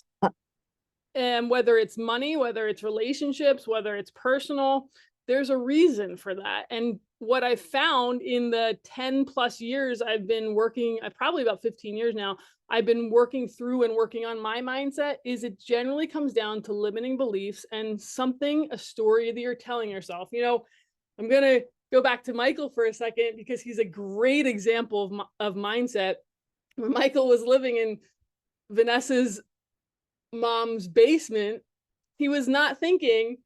and whether it's money, whether it's relationships, whether it's personal, there's a reason for that. And what I've found in the 10 plus years I've been working, probably about 15 years now, I've been working through and working on my mindset, is it generally comes down to limiting beliefs and a story that you're telling yourself. You know, I'm going to go back to Michael for a second, because he's a great example of mindset. When Michael was living in Vanessa's mom's basement, he was not thinking,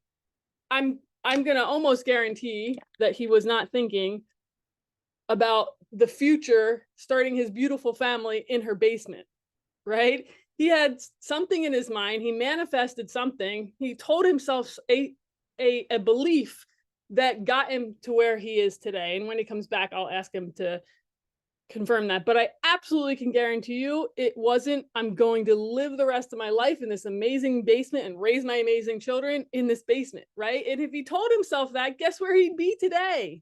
I'm going to almost guarantee that he was not thinking about the future, starting his beautiful family in her basement, right? He had something in his mind. He manifested something. He told himself a belief that got him to where he is today. And when he comes back, I'll ask him to confirm that. But I absolutely can guarantee you it wasn't, I'm going to live the rest of my life in this amazing basement and raise my amazing children in this basement, right? And if he told himself that, guess where he'd be today?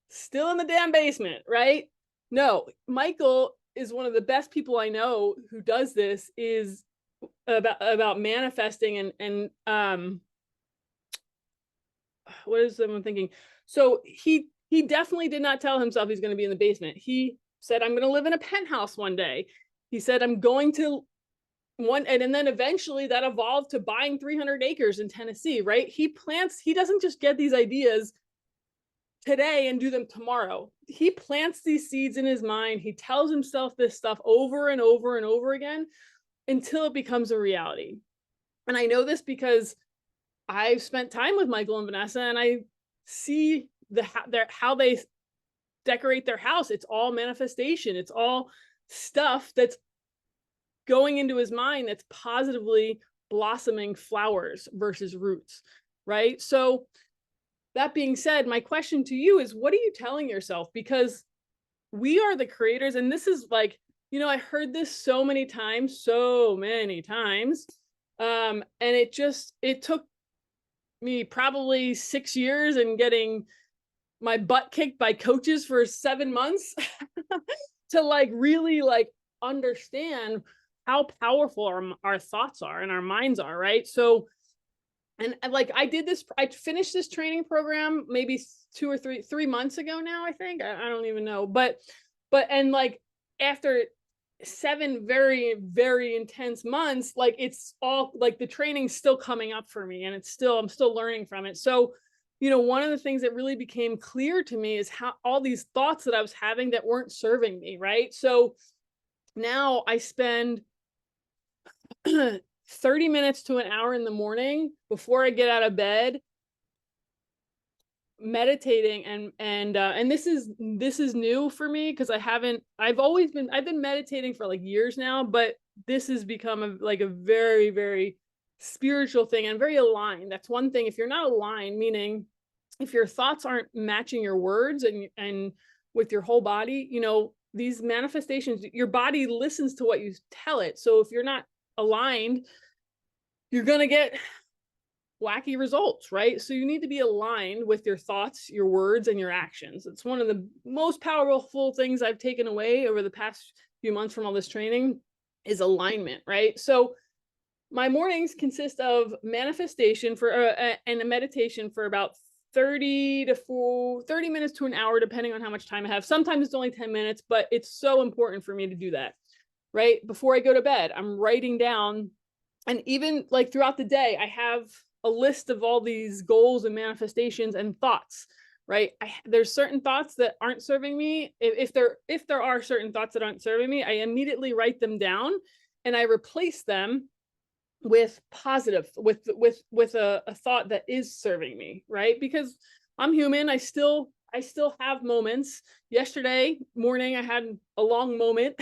Still in the damn basement, right? No, Michael is one of the best people I know who does this, is about manifesting and what is someone thinking? So he definitely did not tell himself he's going to be in the basement. He said, I'm going to live in a penthouse one day. He said, I'm going to and then eventually that evolved to buying 300 acres in Tennessee, right? He doesn't just get these ideas today and do them tomorrow. He plants these seeds in his mind. He tells himself this stuff over and over and over again until it becomes a reality. And I know this because I've spent time with Michael and Vanessa, and I see how they decorate their house. It's all manifestation. It's all stuff that's going into his mind that's positively blossoming flowers versus roots, right? So that being said, my question to you is, what are you telling yourself? Because we are the creators, and this is like, I heard this so many times, and it took me probably 6 years and getting my butt kicked by coaches for 7 months to like really like understand how powerful our thoughts are and our minds are, right? So, and like I finished this training program maybe 3 months ago now, I think. I don't even know. But and like after 7 very, very intense months, like it's all like the training's still coming up for me, and I'm still learning from it. So, one of the things that really became clear to me is how all these thoughts that I was having that weren't serving me, right? So now I spend 30 minutes to an hour in the morning before I get out of bed meditating, and this is new for me, because I've been meditating for like years now, but this has become a very, very spiritual thing and very aligned. That's one thing. If you're not aligned, meaning if your thoughts aren't matching your words and with your whole body, these manifestations, your body listens to what you tell it. So if you're not aligned, you're going to get wacky results, right? So you need to be aligned with your thoughts, your words, and your actions. It's one of the most powerful things I've taken away over the past few months from all this training is alignment, right? So my mornings consist of manifestation and a meditation for about 30 minutes to an hour, depending on how much time I have. Sometimes it's only 10 minutes, but it's so important for me to do that, right? Before I go to bed, I'm writing down, and even like throughout the day, I have a list of all these goals and manifestations and thoughts, right? There's certain thoughts that aren't serving me. If there are certain thoughts that aren't serving me, I immediately write them down and I replace them with positive, with a thought that is serving me, right? Because I'm human. I still have moments. Yesterday morning, I had a long moment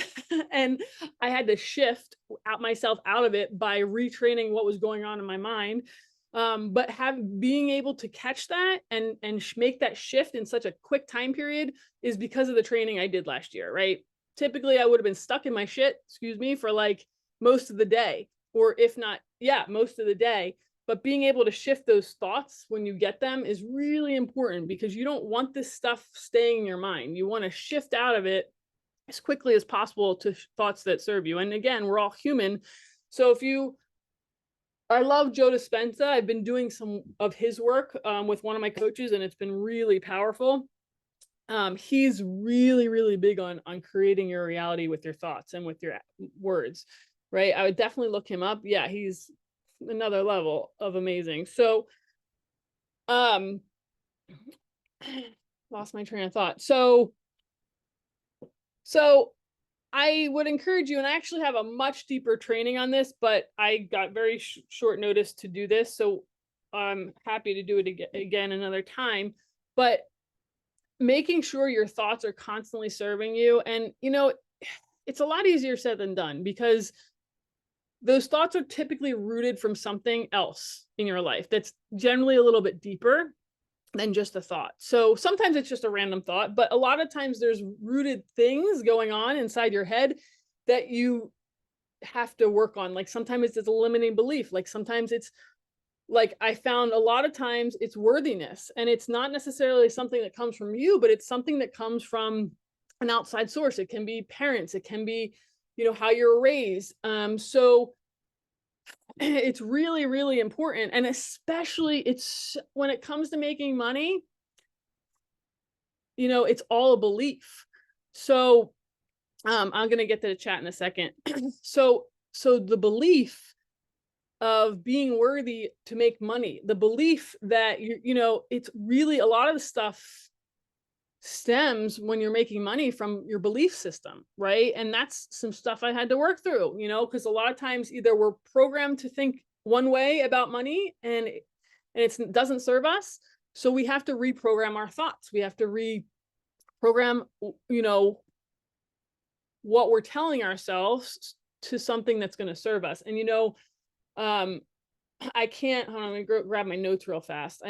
and I had to shift myself out of it by retraining what was going on in my mind. But being able to catch that and make that shift in such a quick time period is because of the training I did last year, right? Typically, I would have been stuck in my shit, for like most of the day, or if not, most of the day. But being able to shift those thoughts when you get them is really important, because you don't want this stuff staying in your mind. You want to shift out of it as quickly as possible to thoughts that serve you. And again, we're all human. So I love Joe Dispenza. I've been doing some of his work with one of my coaches, and it's been really powerful. He's really, really big on creating your reality with your thoughts and with your words, right? I would definitely look him up. Yeah, he's another level of amazing. So lost my train of thought. So I would encourage you, and I actually have a much deeper training on this, but I got very short notice to do this, so I'm happy to do it again another time. But making sure your thoughts are constantly serving you, and it's a lot easier said than done, because those thoughts are typically rooted from something else in your life that's generally a little bit deeper than just a thought. So sometimes it's just a random thought, but a lot of times there's rooted things going on inside your head that you have to work on. Like sometimes it's a limiting belief. Like sometimes it's like, I found a lot of times it's worthiness, and it's not necessarily something that comes from you, but it's something that comes from an outside source. It can be parents, it can be, how you're raised. So it's really, really important. And especially it's when it comes to making money, it's all a belief. So I'm going to get to the chat in a second. So the belief of being worthy to make money, the belief that it's really, a lot of the stuff stems when you're making money from your belief system, right? And that's some stuff I had to work through, because a lot of times either we're programmed to think one way about money and it doesn't serve us. So we have to reprogram our thoughts. We have to reprogram, what we're telling ourselves to something that's going to serve us. And, I can't, hold on, let me grab my notes real fast.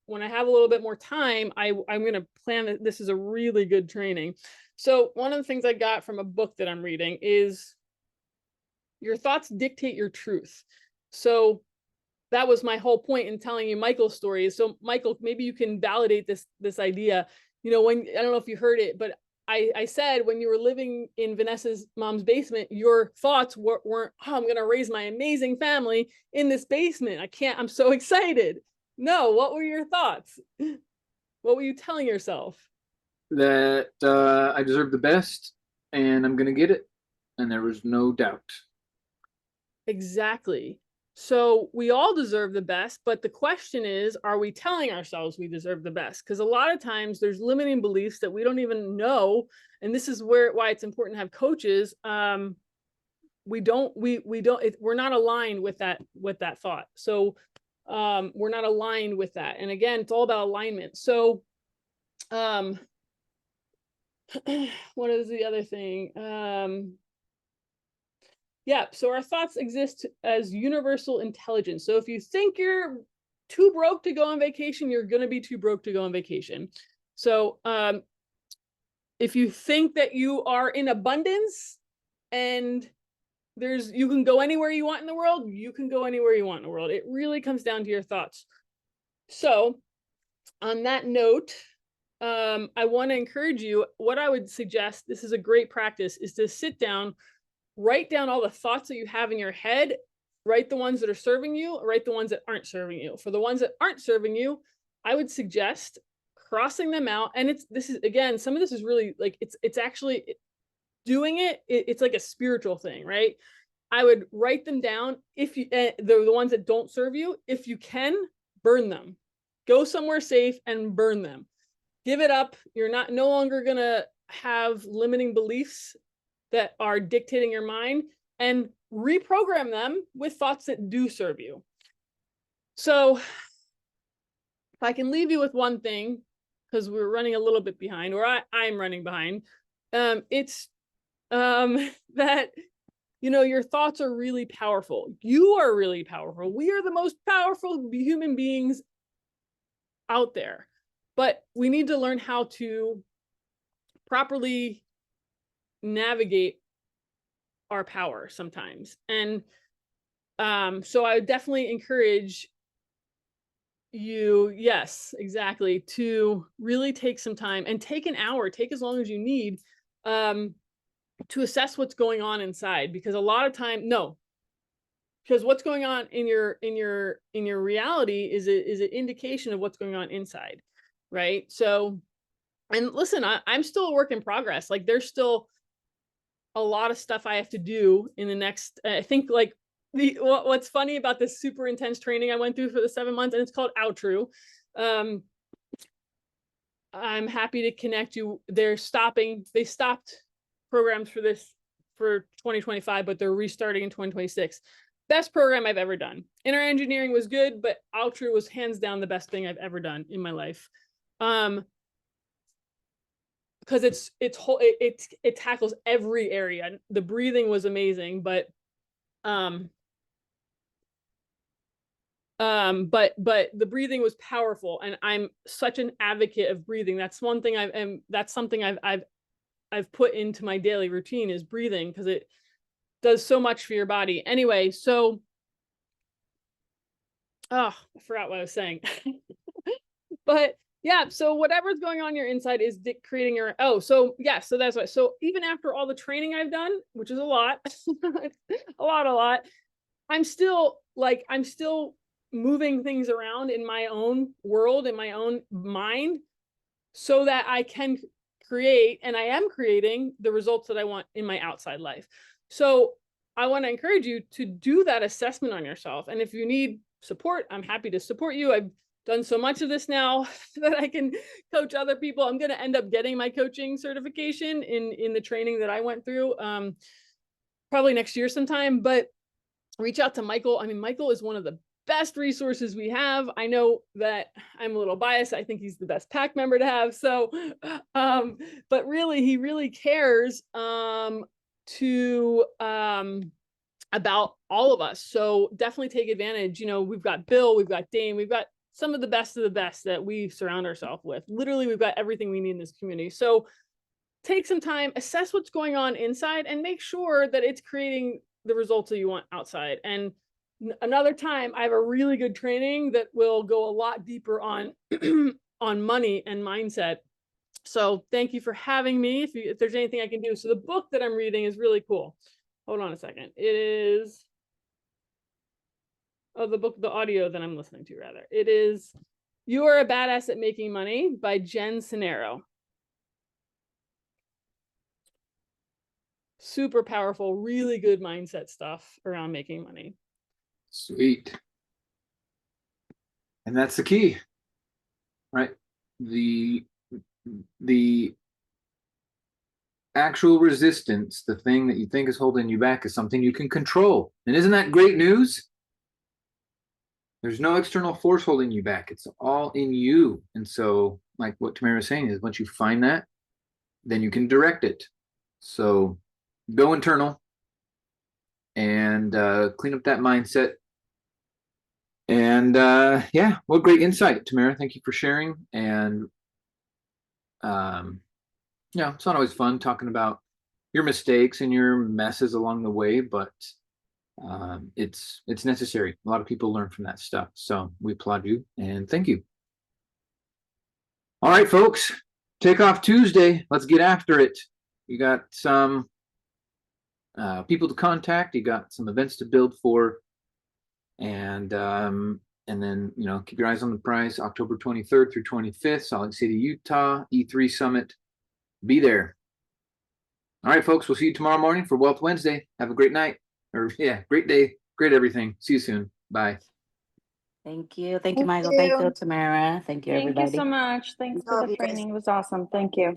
When I have a little bit more time, I'm going to plan that. This is a really good training. So one of the things I got from a book that I'm reading is your thoughts dictate your truth. So that was my whole point in telling you Michael's story. So Michael, maybe you can validate this idea. When, I don't know if you heard it, but I said when you were living in Vanessa's mom's basement, your thoughts weren't, oh, I'm going to raise my amazing family in this basement. I'm so excited. No, what were your thoughts? What were you telling yourself? That I deserve the best and I'm going to get it. And there was no doubt. Exactly. So we all deserve the best, but the question is, are we telling ourselves we deserve the best? Because a lot of times there's limiting beliefs that we don't even know. And this is why it's important to have coaches. We're not aligned with that thought. So we're not aligned with that. And again, it's all about alignment. So what is the other thing? Yeah, so our thoughts exist as universal intelligence. So if you think you're too broke to go on vacation, you're going to be too broke to go on vacation. So if you think that you are in abundance and you can go anywhere you want in the world, you can go anywhere you want in the world. It really comes down to your thoughts. So on that note, I want to encourage you, what I would suggest, this is a great practice, is to sit down, write down all the thoughts that you have in your head, write the ones that are serving you, write the ones that aren't serving you. For the ones that aren't serving you, I would suggest crossing them out. And this is, again, some of this is really like, it's actually doing it. It's like a spiritual thing, right? I would write them down. If you, the ones that don't serve you, if you can, burn them. Go somewhere safe and burn them. Give it up. You're no longer going to have limiting beliefs that are dictating your mind, and reprogram them with thoughts that do serve you. So if I can leave you with one thing, because we're running a little bit behind, or I'm running behind, it's that, your thoughts are really powerful. You are really powerful. We are the most powerful human beings out there, but we need to learn how to properly navigate our power sometimes. And so I would definitely encourage you, yes, exactly, to really take some time and take an hour, take as long as you need to assess what's going on inside. Because a lot of time, because what's going on in your reality is an indication of what's going on inside, right? So, and listen, I'm still a work in progress. Like there's still a lot of stuff I have to do in the next, I think, like what's funny about this super intense training I went through for the 7 months, and it's called Outro. I'm happy to connect you. They stopped programs for this for 2025, but they're restarting in 2026. Best program I've ever done. Inner engineering was good, but Outro was hands down the best thing I've ever done in my life. Because it tackles every area. The breathing was amazing, but the breathing was powerful, and I'm such an advocate of breathing. That's one thing that's something I've put into my daily routine is breathing, because it does so much for your body. Anyway, so I forgot what I was saying. But yeah, so whatever's going on your inside is creating your so that's why. So even after all the training I've done, which is a lot, a lot, I'm still moving things around in my own world, in my own mind, so that I can create, and I am creating, the results that I want in my outside life. So I want to encourage you to do that assessment on yourself. And if you need support, I'm happy to support you. I've done so much of this now that I can coach other people. I'm going to end up getting my coaching certification in the training that I went through, probably next year sometime. But reach out to Michael. I mean, Michael is one of the best resources we have. I know that I'm a little biased. I think he's the best PAC member to have. So, but really, he really cares about all of us. So definitely take advantage. You know, we've got Bill, we've got Daine, we've got some of the best that we surround ourselves with. Literally, we've got everything we need in this community. So take some time, assess what's going on inside, and make sure that it's creating the results that you want outside. And another time, I have a really good training that will go a lot deeper on on money and mindset. So thank you for having me. If there's anything I can do. So the book that I'm reading is really cool. Hold on a second. It is the audio that I'm listening to, rather. It is You Are a Badass at Making Money by Jen Sincero. Super powerful, really good mindset stuff around making money. Sweet. And that's the key, right? The actual resistance, the thing that you think is holding you back, is something you can control. And isn't that great news? There's no external force holding you back. It's all in you. And so, like what Tamara was saying, is once you find that, then you can direct it. So go internal and clean up that mindset. And yeah, what great insight, Tamara. Thank you for sharing. And yeah, it's not always fun talking about your mistakes and your messes along the way, but it's necessary. A lot of people learn from that stuff. So we applaud you and thank you. All right, folks, Takeoff Tuesday. Let's get after it. You got some people to contact. You got some events to build for, and then, you know, keep your eyes on the prize. October 23rd through 25th, Salt Lake City, Utah, E3 Summit. Be there. All right, folks, we'll see you tomorrow morning for Wealth Wednesday. Have a great night, or yeah, great day, great everything. See you soon. Bye. Thank you. Thank you, Michael. Thank you, Tamara. Thank you, everybody. Thank you so much. Thanks for Love the you guys. training. It was awesome. Thank you.